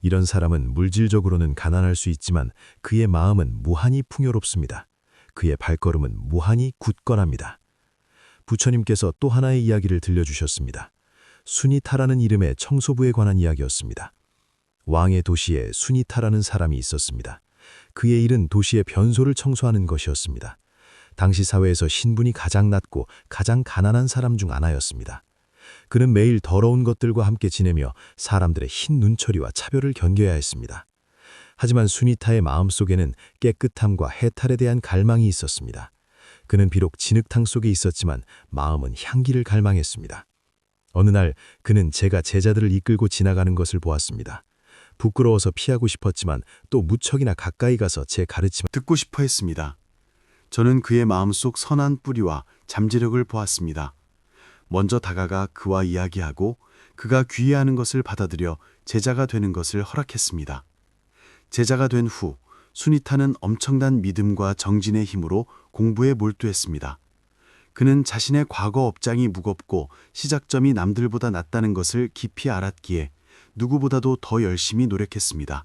[SPEAKER 3] 이런 사람은 물질적으로는 가난할 수 있지만 그의 마음은 무한히 풍요롭습니다. 그의 발걸음은 무한히 굳건합니다. 부처님께서 또 하나의 이야기를 들려주셨습니다. 수니타라는 이름의 청소부에 관한 이야기였습니다. 왕의 도시에 수니타라는 사람이 있었습니다. 그의 일은 도시의 변소를 청소하는 것이었습니다. 당시 사회에서 신분이 가장 낮고 가장 가난한 사람 중 하나였습니다. 그는 매일 더러운 것들과 함께 지내며 사람들의 흰 눈초리와 차별을 견뎌야 했습니다. 하지만 수니타의 마음속에는 깨끗함과 해탈에 대한 갈망이 있었습니다. 그는 비록 진흙탕 속에 있었지만 마음은 향기를 갈망했습니다. 어느 날 그는 제가 제자들을 이끌고 지나가는 것을 보았습니다. 부끄러워서 피하고 싶었지만 또 무척이나 가까이 가서 제 가르침을
[SPEAKER 1] 듣고 싶어 했습니다. 저는 그의 마음속 선한 뿌리와 잠재력을 보았습니다. 먼저 다가가 그와 이야기하고 그가 귀의하는 것을 받아들여 제자가 되는 것을 허락했습니다. 제자가 된 후 수니타는 엄청난 믿음과 정진의 힘으로 공부에 몰두했습니다. 그는 자신의 과거 업장이 무겁고 시작점이 남들보다 낮다는 것을 깊이 알았기에 누구보다도 더 열심히 노력했습니다.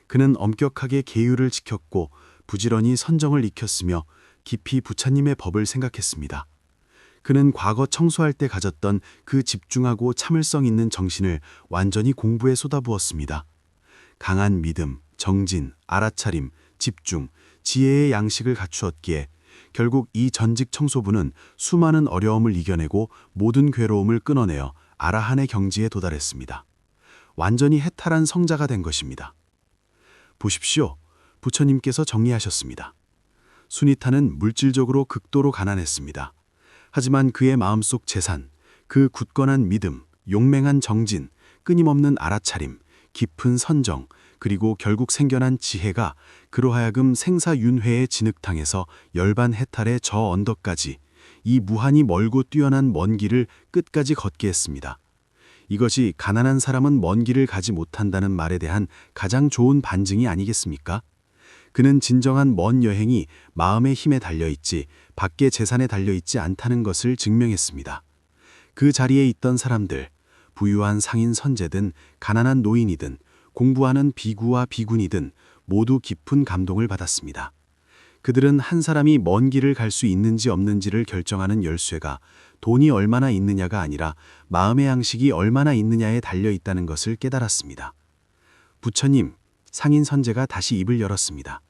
[SPEAKER 1] 그는 엄격하게 계율을 지켰고 부지런히 선정을 익혔으며 깊이 부처님의 법을 생각했습니다. 그는 과거 청소할 때 가졌던 그 집중하고 참을성 있는 정신을 완전히 공부에 쏟아부었습니다. 강한 믿음, 정진, 알아차림, 집중, 지혜의 양식을 갖추었기에 결국 이 전직 청소부는 수많은 어려움을 이겨내고 모든 괴로움을 끊어내어 아라한의 경지에 도달했습니다. 완전히 해탈한 성자가 된 것입니다. 보십시오. 부처님께서 정리하셨습니다. 수니타는 물질적으로 극도로 가난했습니다. 하지만 그의 마음속 재산, 그 굳건한 믿음, 용맹한 정진, 끊임없는 알아차림, 깊은 선정, 그리고 결국 생겨난 지혜가 그로 하여금 생사윤회의 진흙탕에서 열반 해탈의 저 언덕까지 이 무한히 멀고 뛰어난 먼 길을 끝까지 걷게 했습니다. 이것이 가난한 사람은 먼 길을 가지 못한다는 말에 대한 가장 좋은 반증이 아니겠습니까? 그는 진정한 먼 여행이 마음의 힘에 달려있지 밖의 재산에 달려있지 않다는 것을 증명했습니다. 그 자리에 있던 사람들, 부유한 상인 선제든 가난한 노인이든 공부하는 비구와 비군이든 모두 깊은 감동을 받았습니다. 그들은 한 사람이 먼 길을 갈 수 있는지 없는지를 결정하는 열쇠가 돈이 얼마나 있느냐가 아니라 마음의 양식이 얼마나 있느냐에 달려있다는 것을 깨달았습니다. 부처님, 상인 선제가 다시 입을 열었습니다.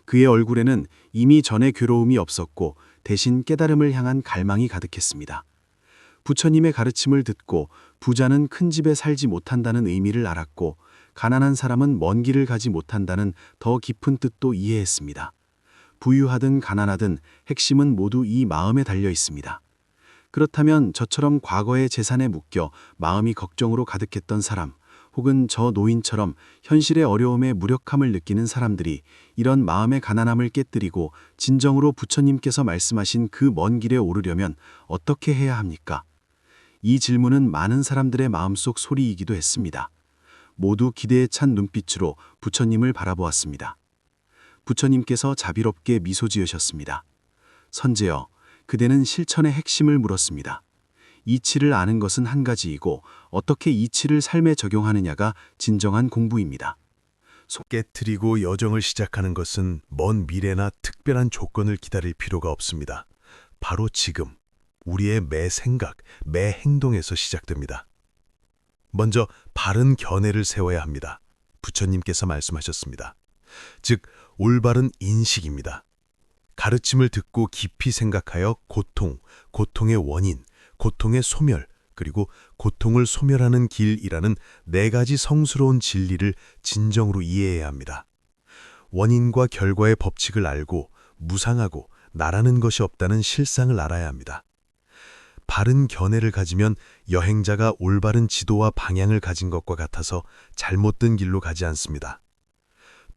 [SPEAKER 1] 그의 얼굴에는 이미 전에 괴로움이 없었고 대신 깨달음을 향한 갈망이 가득했습니다. 부처님의 가르침을 듣고 부자는 큰 집에 살지 못한다는 의미를 알았고 가난한 사람은 먼 길을 가지 못한다는 더 깊은 뜻도 이해했습니다. 부유하든 가난하든 핵심은 모두 이 마음에 달려 있습니다. 그렇다면 저처럼 과거의 재산에 묶여 마음이 걱정으로 가득했던 사람, 혹은 저 노인처럼 현실의 어려움에 무력함을 느끼는 사람들이 이런 마음의 가난함을 깨뜨리고 진정으로 부처님께서 말씀하신 그 먼 길에 오르려면 어떻게 해야 합니까? 이 질문은 많은 사람들의 마음속 소리이기도 했습니다. 모두 기대에 찬 눈빛으로 부처님을 바라보았습니다. 부처님께서 자비롭게 미소 지으셨습니다. 선제여, 그대는 실천의 핵심을 물었습니다. 이치를 아는 것은 한 가지이고 어떻게 이치를 삶에 적용하느냐가 진정한 공부입니다.
[SPEAKER 2] 깨트리고 여정을 시작하는 것은 먼 미래나 특별한 조건을 기다릴 필요가 없습니다. 바로 지금, 우리의 매 생각, 매 행동에서 시작됩니다. 먼저 바른 견해를 세워야 합니다. 부처님께서 말씀하셨습니다. 즉, 올바른 인식입니다. 가르침을 듣고 깊이 생각하여 고통, 고통의 원인, 고통의 소멸, 그리고 고통을 소멸하는 길이라는 4가지 성스러운 진리를 진정으로 이해해야 합니다. 원인과 결과의 법칙을 알고 무상하고 나라는 것이 없다는 실상을 알아야 합니다. 바른 견해를 가지면 여행자가 올바른 지도와 방향을 가진 것과 같아서 잘못된 길로 가지 않습니다.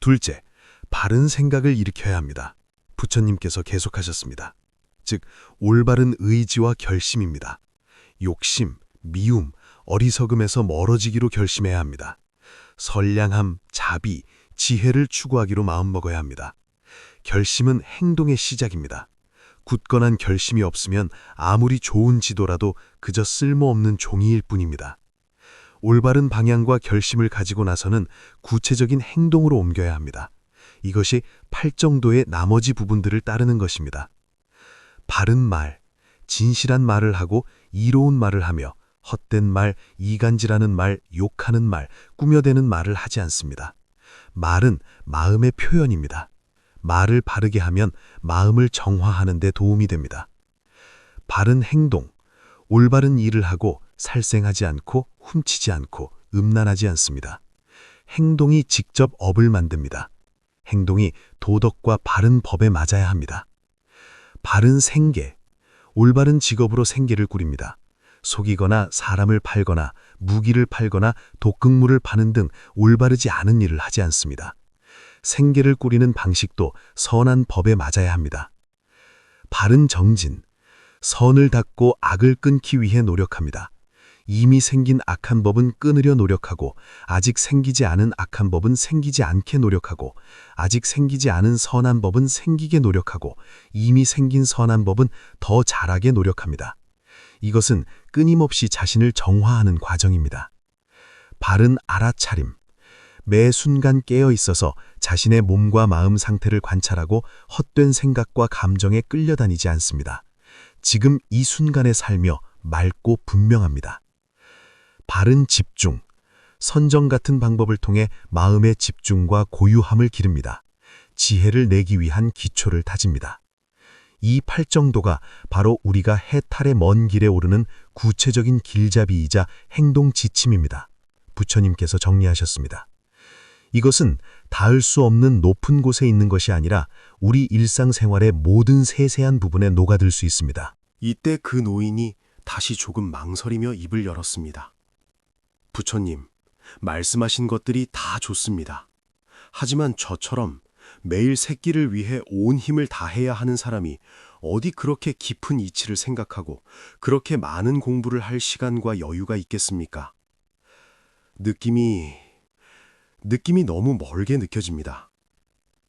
[SPEAKER 2] 둘째, 바른 생각을 일으켜야 합니다. 부처님께서 계속하셨습니다. 즉, 올바른 의지와 결심입니다. 욕심, 미움, 어리석음에서 멀어지기로 결심해야 합니다. 선량함, 자비, 지혜를 추구하기로 마음먹어야 합니다. 결심은 행동의 시작입니다. 굳건한 결심이 없으면 아무리 좋은 지도라도 그저 쓸모없는 종이일 뿐입니다. 올바른 방향과 결심을 가지고 나서는 구체적인 행동으로 옮겨야 합니다. 이것이 팔정도의 나머지 부분들을 따르는 것입니다. 바른 말, 진실한 말을 하고 이로운 말을 하며 헛된 말, 이간질하는 말, 욕하는 말, 꾸며대는 말을 하지 않습니다. 말은 마음의 표현입니다. 말을 바르게 하면 마음을 정화하는 데 도움이 됩니다. 바른 행동, 올바른 일을 하고 살생하지 않고 훔치지 않고 음란하지 않습니다.
[SPEAKER 3] 행동이 직접 업을 만듭니다. 행동이 도덕과 바른 법에 맞아야 합니다. 바른 생계, 올바른 직업으로 생계를 꾸립니다. 속이거나 사람을 팔거나 무기를 팔거나 독극물을 파는 등 올바르지 않은 일을 하지 않습니다. 생계를 꾸리는 방식도 선한 법에 맞아야 합니다. 바른 정진, 선을 닦고 악을 끊기 위해 노력합니다. 이미 생긴 악한 법은 끊으려 노력하고 아직 생기지 않은 악한 법은 생기지 않게 노력하고 아직 생기지 않은 선한 법은 생기게 노력하고 이미 생긴 선한 법은 더 잘하게 노력합니다. 이것은 끊임없이 자신을 정화하는 과정입니다. 바른 알아차림, 매 순간 깨어 있어서 자신의 몸과 마음 상태를 관찰하고 헛된 생각과 감정에 끌려다니지 않습니다. 지금 이 순간에 살며 맑고 분명합니다. 바른 집중, 선정 같은 방법을 통해 마음의 집중과 고유함을 기릅니다. 지혜를 내기 위한 기초를 다집니다. 이 팔정도가 바로 우리가 해탈의 먼 길에 오르는 구체적인 길잡이이자 행동 지침입니다. 부처님께서 정리하셨습니다. 이것은 닿을 수 없는 높은 곳에 있는 것이 아니라 우리 일상생활의 모든 세세한 부분에 녹아들 수 있습니다.
[SPEAKER 2] 이때 그 노인이 다시 조금 망설이며 입을 열었습니다. 부처님, 말씀하신 것들이 다 좋습니다. 하지만 저처럼 매일 새끼를 위해 온 힘을 다해야 하는 사람이 어디 그렇게 깊은 이치를 생각하고 그렇게 많은 공부를 할 시간과 여유가 있겠습니까? 느낌이 너무 멀게 느껴집니다.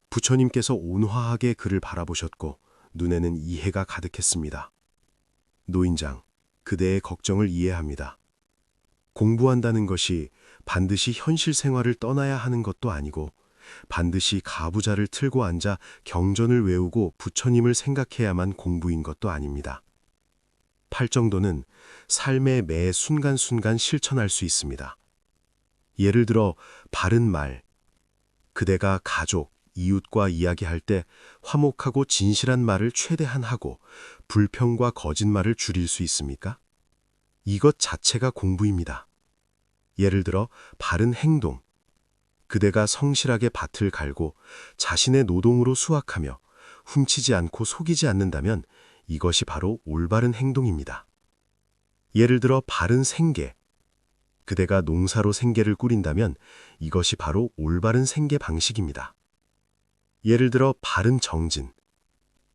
[SPEAKER 2] 부처님께서 온화하게 그를 바라보셨고 눈에는 이해가 가득했습니다. 노인장, 그대의 걱정을 이해합니다. 공부한다는 것이 반드시 현실 생활을 떠나야 하는 것도 아니고 반드시 가부좌를 틀고 앉아 경전을 외우고 부처님을 생각해야만 공부인 것도 아닙니다. 팔정도는 삶의 매 순간순간 실천할 수 있습니다. 예를 들어 바른 말, 그대가 가족, 이웃과 이야기할 때 화목하고 진실한 말을 최대한 하고 불평과 거짓말을 줄일 수 있습니까? 이것 자체가 공부입니다. 예를 들어 바른 행동, 그대가 성실하게 밭을 갈고 자신의 노동으로 수확하며 훔치지 않고 속이지 않는다면 이것이 바로 올바른 행동입니다. 예를 들어 바른 생계, 그대가 농사로 생계를 꾸린다면 이것이 바로 올바른 생계 방식입니다. 예를 들어 바른 정진,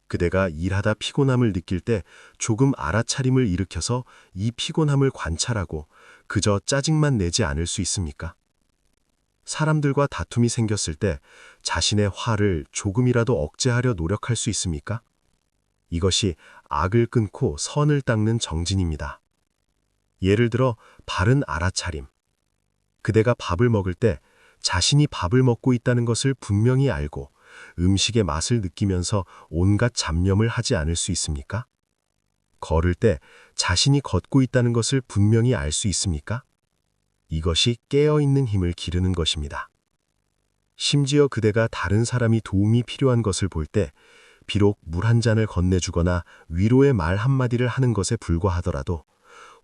[SPEAKER 2] 그대가 일하다 피곤함을 느낄 때 조금 알아차림을 일으켜서 이 피곤함을 관찰하고 그저 짜증만 내지 않을 수 있습니까? 사람들과 다툼이 생겼을 때 자신의 화를 조금이라도 억제하려 노력할 수 있습니까? 이것이 악을 끊고 선을 닦는 정진입니다. 예를 들어 바른 알아차림, 그대가 밥을 먹을 때 자신이 밥을 먹고 있다는 것을 분명히 알고 음식의 맛을 느끼면서 온갖 잡념을 하지 않을 수 있습니까? 걸을 때 자신이 걷고 있다는 것을 분명히 알 수 있습니까? 이것이 깨어있는 힘을 기르는 것입니다. 심지어 그대가 다른 사람이 도움이 필요한 것을 볼 때 비록 물 한 잔을 건네주거나 위로의 말 한마디를 하는 것에 불과하더라도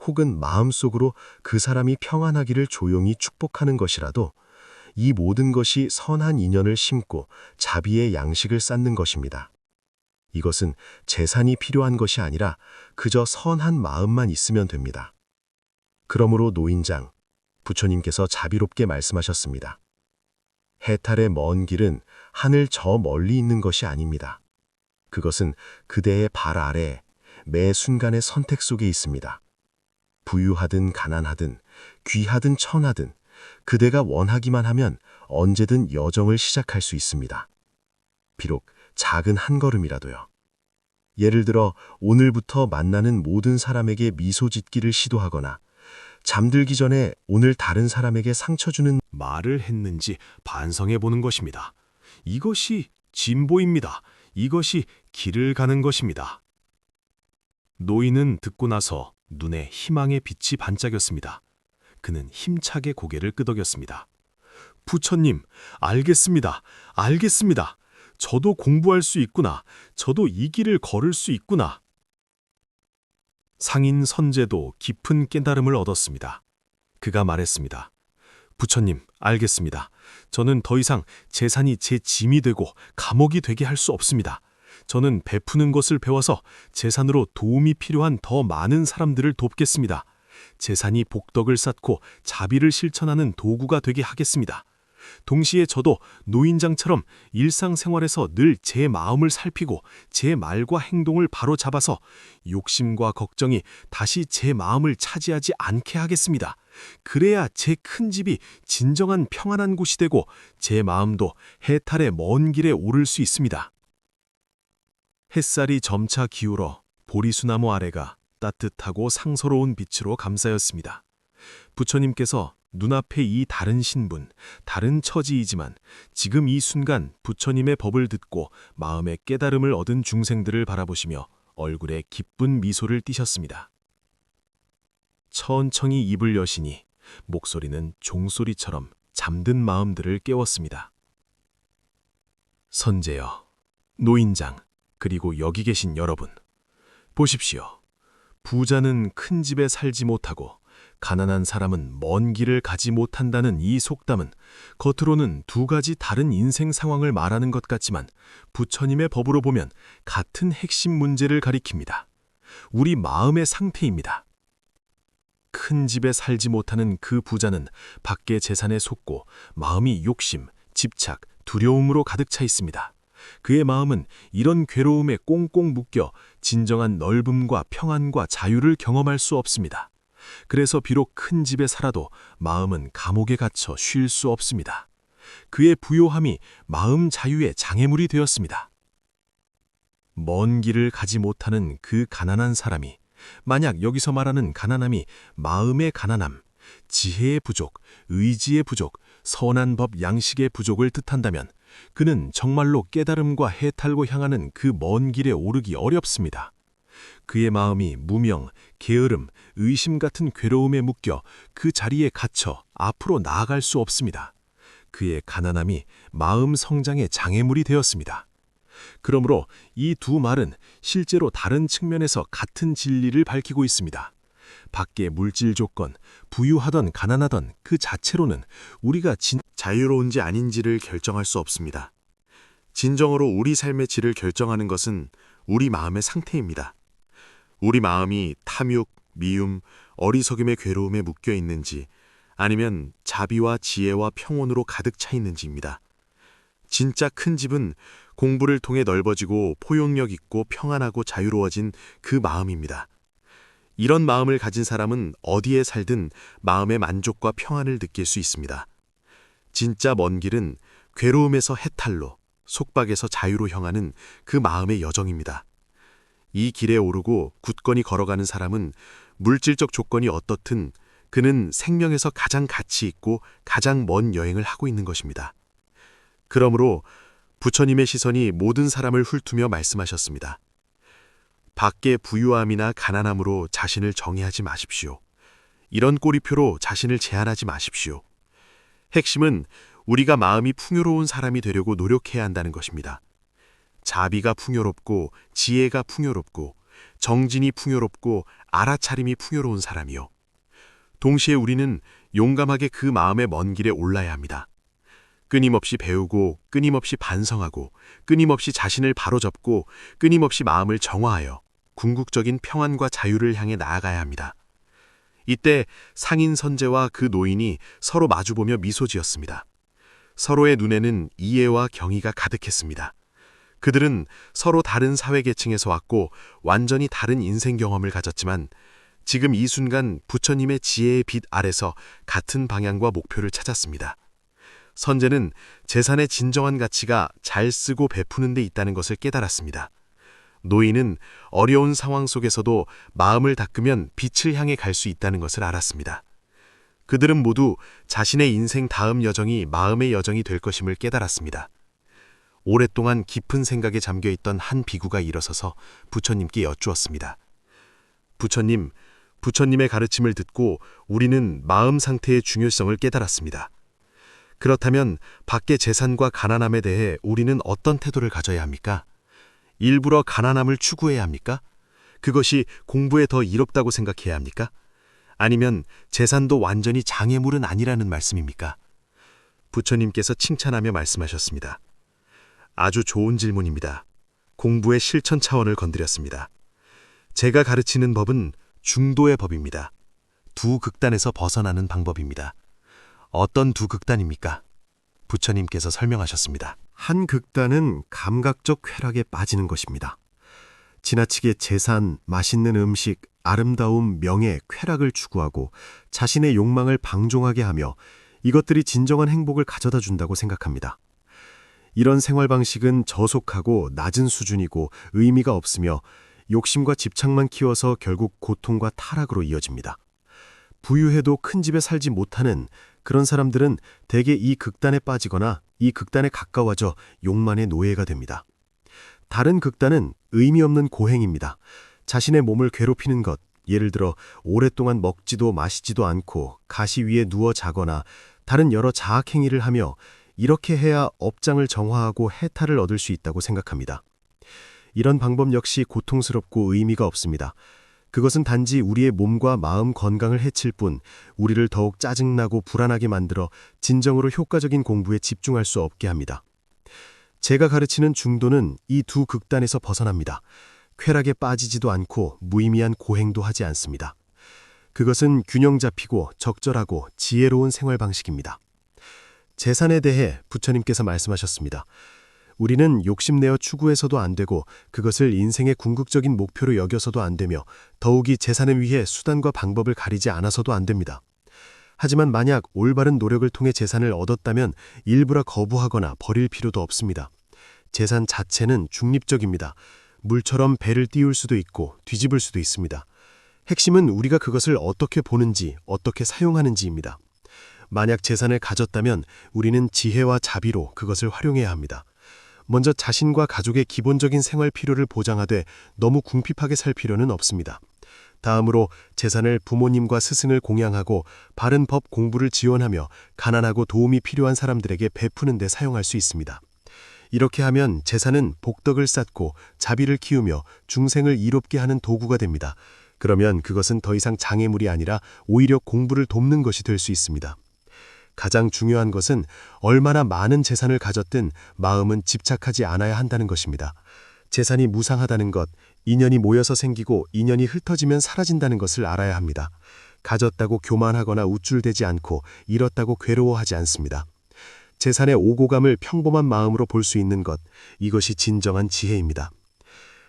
[SPEAKER 2] 혹은 마음속으로 그 사람이 평안하기를 조용히 축복하는 것이라도 이 모든 것이 선한 인연을 심고 자비의 양식을 쌓는 것입니다. 이것은 재산이 필요한 것이 아니라 그저 선한 마음만 있으면 됩니다. 그러므로 노인장, 부처님께서 자비롭게 말씀하셨습니다. 해탈의 먼 길은 하늘 저 멀리 있는 것이 아닙니다. 그것은 그대의 발 아래 매 순간의 선택 속에 있습니다. 부유하든 가난하든 귀하든 천하든 그대가 원하기만 하면 언제든 여정을 시작할 수 있습니다. 비록 작은 한 걸음이라도요. 예를 들어 오늘부터 만나는 모든 사람에게 미소 짓기를 시도하거나 잠들기 전에 오늘 다른 사람에게 상처 주는
[SPEAKER 1] 말을 했는지 반성해 보는 것입니다. 이것이 진보입니다. 이것이 길을 가는 것입니다. 노인은 듣고 나서 눈에 희망의 빛이 반짝였습니다. 그는 힘차게 고개를 끄덕였습니다. 부처님, 알겠습니다. 알겠습니다. 저도 공부할 수 있구나. 저도 이 길을 걸을 수 있구나. 상인 선제도 깊은 깨달음을 얻었습니다. 그가 말했습니다. 부처님, 알겠습니다. 저는 더 이상 재산이 제 짐이 되고 감옥이 되게 할 수 없습니다. 저는 베푸는 것을 배워서 재산으로 도움이 필요한 더 많은 사람들을 돕겠습니다. 재산이 복덕을 쌓고 자비를 실천하는 도구가 되게 하겠습니다. 동시에 저도 노인장처럼 일상생활에서 늘 제 마음을 살피고 제 말과 행동을 바로잡아서 욕심과 걱정이 다시 제 마음을 차지하지 않게 하겠습니다. 그래야 제 큰 집이 진정한 평안한 곳이 되고 제 마음도 해탈의 먼 길에 오를 수 있습니다. 햇살이 점차 기울어 보리수나무 아래가 따뜻하고 상서로운 빛으로 감싸였습니다. 부처님께서 눈앞에 이 다른 신분, 다른 처지이지만 지금 이 순간 부처님의 법을 듣고 마음의 깨달음을 얻은 중생들을 바라보시며 얼굴에 기쁜 미소를 띠셨습니다. 천천히 입을 여시니 목소리는 종소리처럼 잠든 마음들을 깨웠습니다. 선제여, 노인장, 그리고 여기 계신 여러분, 보십시오. 부자는 큰 집에 살지 못하고 가난한 사람은 먼 길을 가지 못한다는 이 속담은 겉으로는 두 가지 다른 인생 상황을 말하는 것 같지만 부처님의 법으로 보면 같은 핵심 문제를 가리킵니다. 우리 마음의 상태입니다. 큰 집에 살지 못하는 그 부자는 밖의 재산에 속고 마음이 욕심, 집착, 두려움으로 가득 차 있습니다. 그의 마음은 이런 괴로움에 꽁꽁 묶여 진정한 넓음과 평안과 자유를 경험할 수 없습니다. 그래서 비록 큰 집에 살아도 마음은 감옥에 갇혀 쉴 수 없습니다. 그의 부요함이 마음 자유의 장애물이 되었습니다. 먼 길을 가지 못하는 그 가난한 사람이, 만약 여기서 말하는 가난함이 마음의 가난함, 지혜의 부족, 의지의 부족, 선한 법 양식의 부족을 뜻한다면 그는 정말로 깨달음과 해탈고 향하는 그 먼 길에 오르기 어렵습니다. 그의 마음이 무명, 게으름, 의심 같은 괴로움에 묶여 그 자리에 갇혀 앞으로 나아갈 수 없습니다. 그의 가난함이 마음 성장의 장애물이 되었습니다. 그러므로 이 두 말은 실제로 다른 측면에서 같은 진리를 밝히고 있습니다. 밖의 물질 조건, 부유하던 가난하던 그 자체로는 우리가
[SPEAKER 4] 자유로운지 아닌지를 결정할 수 없습니다. 진정으로 우리 삶의 질을 결정하는 것은 우리 마음의 상태입니다. 우리 마음이 탐욕, 미움, 어리석음의 괴로움에 묶여 있는지 아니면 자비와 지혜와 평온으로 가득 차 있는지입니다. 진짜 큰 집은 공부를 통해 넓어지고 포용력 있고 평안하고 자유로워진 그 마음입니다. 이런 마음을 가진 사람은 어디에 살든 마음의 만족과 평안을 느낄 수 있습니다. 진짜 먼 길은 괴로움에서 해탈로, 속박에서 자유로 향하는 그 마음의 여정입니다. 이 길에 오르고 굳건히 걸어가는 사람은 물질적 조건이 어떻든 그는 생명에서 가장 가치 있고 가장 먼 여행을 하고 있는 것입니다. 그러므로 부처님의 시선이 모든 사람을 훑으며 말씀하셨습니다. 밖의 부유함이나 가난함으로 자신을 정의하지 마십시오. 이런 꼬리표로 자신을 제한하지 마십시오. 핵심은 우리가 마음이 풍요로운 사람이 되려고 노력해야 한다는 것입니다. 자비가 풍요롭고 지혜가 풍요롭고 정진이 풍요롭고 알아차림이 풍요로운 사람이요. 동시에 우리는 용감하게 그 마음의 먼 길에 올라야 합니다. 끊임없이 배우고 끊임없이 반성하고 끊임없이 자신을 바로잡고 끊임없이 마음을 정화하여 궁극적인 평안과 자유를 향해 나아가야 합니다. 이때 상인 선제와 그 노인이 서로 마주보며 미소 지었습니다. 서로의 눈에는 이해와 경의가 가득했습니다. 그들은 서로 다른 사회계층에서 왔고 완전히 다른 인생 경험을 가졌지만 지금 이 순간 부처님의 지혜의 빛 아래서 같은 방향과 목표를 찾았습니다. 선제는 재산의 진정한 가치가 잘 쓰고 베푸는 데 있다는 것을 깨달았습니다. 노인은 어려운 상황 속에서도 마음을 닦으면 빛을 향해 갈 수 있다는 것을 알았습니다. 그들은 모두 자신의 인생 다음 여정이 마음의 여정이 될 것임을 깨달았습니다. 오랫동안 깊은 생각에 잠겨있던 한 비구가 일어서서 부처님께 여쭈었습니다. 부처님, 부처님의 가르침을 듣고 우리는 마음 상태의 중요성을 깨달았습니다. 그렇다면 밖의 재산과 가난함에 대해 우리는 어떤 태도를 가져야 합니까? 일부러 가난함을 추구해야 합니까? 그것이 공부에 더 이롭다고 생각해야 합니까?
[SPEAKER 1] 아니면 재산도 완전히 장애물은 아니라는 말씀입니까? 부처님께서 칭찬하며 말씀하셨습니다. 아주 좋은 질문입니다. 공부의 실천 차원을 건드렸습니다. 제가 가르치는 법은 중도의 법입니다. 두 극단에서 벗어나는 방법입니다. 어떤 두 극단입니까? 부처님께서 설명하셨습니다.
[SPEAKER 2] 한 극단은 감각적 쾌락에 빠지는 것입니다. 지나치게 재산, 맛있는 음식, 아름다움, 명예, 쾌락을 추구하고 자신의 욕망을 방종하게 하며 이것들이 진정한 행복을 가져다 준다고 생각합니다. 이런 생활 방식은 저속하고 낮은 수준이고 의미가 없으며 욕심과 집착만 키워서 결국 고통과 타락으로 이어집니다. 부유해도 큰 집에 살지 못하는 그런 사람들은 대개 이 극단에 빠지거나 이 극단에 가까워져 욕만의 노예가 됩니다. 다른 극단은 의미 없는 고행입니다. 자신의 몸을 괴롭히는 것, 예를 들어 오랫동안 먹지도 마시지도 않고 가시 위에 누워 자거나 다른 여러 자학행위를 하며 이렇게 해야 업장을 정화하고 해탈을 얻을 수 있다고 생각합니다. 이런 방법 역시 고통스럽고 의미가 없습니다. 그것은 단지 우리의 몸과 마음 건강을 해칠 뿐 우리를 더욱 짜증나고 불안하게 만들어 진정으로 효과적인 공부에 집중할 수 없게 합니다. 제가 가르치는 중도는 이 두 극단에서 벗어납니다. 쾌락에 빠지지도 않고 무의미한 고행도 하지 않습니다. 그것은 균형 잡히고 적절하고 지혜로운 생활 방식입니다. 재산에 대해 부처님께서 말씀하셨습니다. 우리는 욕심내어 추구해서도 안 되고 그것을 인생의 궁극적인 목표로 여겨서도 안 되며 더욱이 재산을 위해 수단과 방법을 가리지 않아서도 안 됩니다. 하지만 만약 올바른 노력을 통해 재산을 얻었다면 일부러 거부하거나 버릴 필요도 없습니다. 재산 자체는 중립적입니다. 물처럼 배를 띄울 수도 있고 뒤집을 수도 있습니다. 핵심은 우리가 그것을 어떻게 보는지, 어떻게 사용하는지입니다. 만약 재산을 가졌다면 우리는 지혜와 자비로 그것을 활용해야 합니다. 먼저 자신과 가족의 기본적인 생활 필요를 보장하되 너무 궁핍하게 살 필요는 없습니다. 다음으로 재산을 부모님과 스승을 공양하고 바른 법 공부를 지원하며 가난하고 도움이 필요한 사람들에게 베푸는 데 사용할 수 있습니다. 이렇게 하면 재산은 복덕을 쌓고 자비를 키우며 중생을 이롭게 하는 도구가 됩니다. 그러면 그것은 더 이상 장애물이 아니라 오히려 공부를 돕는 것이 될 수 있습니다. 가장 중요한 것은 얼마나 많은 재산을 가졌든 마음은 집착하지 않아야 한다는 것입니다. 재산이 무상하다는 것, 인연이 모여서 생기고 인연이 흩어지면 사라진다는 것을 알아야 합니다. 가졌다고 교만하거나 우쭐대지 않고 잃었다고 괴로워하지 않습니다. 재산의 오고감을 평범한 마음으로 볼 수 있는 것, 이것이 진정한 지혜입니다.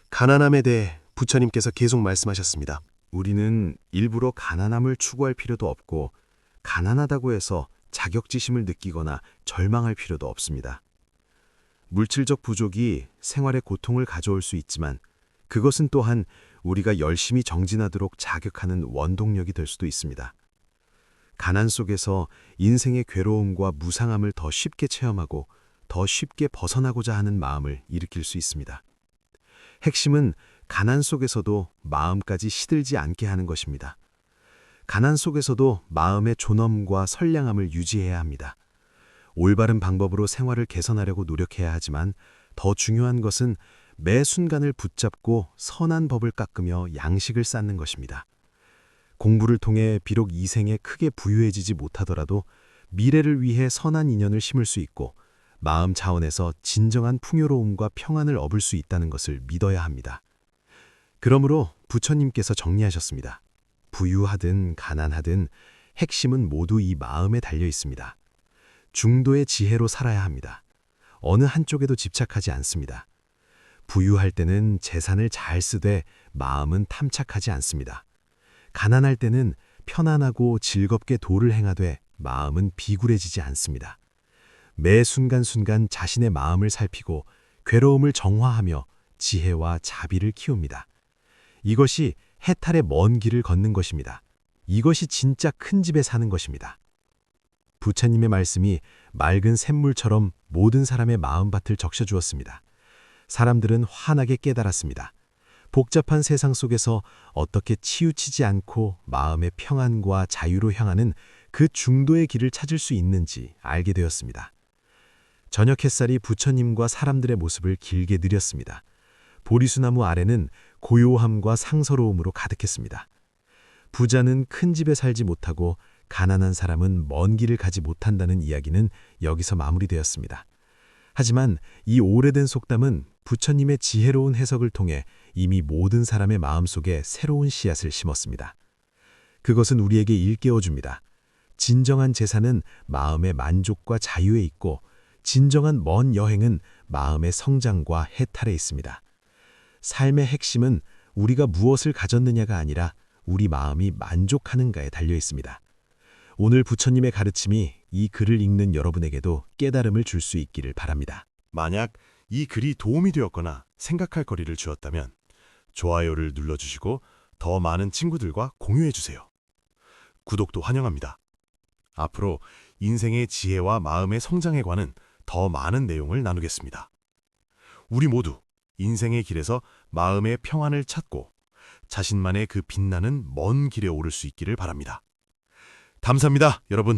[SPEAKER 2] 가난함에 대해 부처님께서 계속 말씀하셨습니다.
[SPEAKER 4] 우리는 일부러 가난함을 추구할 필요도 없고 가난하다고 해서 자격지심을 느끼거나 절망할 필요도 없습니다. 물질적 부족이 생활에 고통을 가져올 수 있지만 그것은 또한 우리가 열심히 정진하도록 자극하는 원동력이 될 수도 있습니다. 가난 속에서 인생의 괴로움과 무상함을 더 쉽게 체험하고 더 쉽게 벗어나고자 하는 마음을 일으킬 수 있습니다. 핵심은 가난 속에서도 마음까지 시들지 않게 하는 것입니다. 가난 속에서도 마음의 존엄과 선량함을 유지해야 합니다. 올바른 방법으로 생활을 개선하려고 노력해야 하지만 더 중요한 것은 매 순간을 붙잡고 선한 법을 깎으며 양식을 쌓는 것입니다. 공부를 통해 비록 이 생에 크게 부유해지지 못하더라도 미래를 위해 선한 인연을 심을 수 있고 마음 차원에서 진정한 풍요로움과 평안을 얻을 수 있다는 것을 믿어야 합니다. 그러므로 부처님께서 정리하셨습니다. 부유하든 가난하든 핵심은 모두 이 마음에 달려 있습니다. 중도의 지혜로 살아야 합니다. 어느 한쪽에도 집착하지 않습니다. 부유할 때는 재산을 잘 쓰되 마음은 탐착하지 않습니다. 가난할 때는 편안하고 즐겁게 도를 행하되 마음은 비굴해지지 않습니다. 매 순간순간 자신의 마음을 살피고 괴로움을 정화하며 지혜와 자비를 키웁니다. 이것이 해탈의 먼 길을 걷는 것입니다. 이것이 진짜 큰 집에 사는 것입니다. 부처님의 말씀이 맑은 샘물처럼 모든 사람의 마음밭을 적셔주었습니다. 사람들은 환하게 깨달았습니다. 복잡한 세상 속에서 어떻게 치우치지 않고 마음의 평안과 자유로 향하는 그 중도의 길을 찾을 수 있는지 알게 되었습니다. 저녁 햇살이 부처님과 사람들의 모습을 길게 느렸습니다. 보리수나무 아래는 고요함과 상서로움으로 가득했습니다.
[SPEAKER 1] 부자는 큰 집에 살지 못하고 가난한 사람은 먼 길을 가지 못한다는 이야기는 여기서 마무리되었습니다. 하지만 이 오래된 속담은 부처님의 지혜로운 해석을 통해 이미 모든 사람의 마음속에 새로운 씨앗을 심었습니다. 그것은 우리에게 일깨워줍니다. 진정한 재산은 마음의 만족과 자유에 있고 진정한 먼 여행은 마음의 성장과 해탈에 있습니다. 삶의 핵심은 우리가 무엇을 가졌느냐가 아니라 우리 마음이 만족하는가에 달려 있습니다. 오늘 부처님의 가르침이 이 글을 읽는 여러분에게도 깨달음을 줄 수 있기를 바랍니다.
[SPEAKER 2] 만약 이 글이 도움이 되었거나 생각할 거리를 주었다면 좋아요를 눌러주시고 더 많은 친구들과 공유해주세요. 구독도 환영합니다. 앞으로 인생의 지혜와 마음의 성장에 관한 더 많은 내용을 나누겠습니다. 우리 모두 인생의 길에서 마음의 평안을 찾고 자신만의 그 빛나는 먼 길에 오를 수 있기를 바랍니다. 감사합니다, 여러분.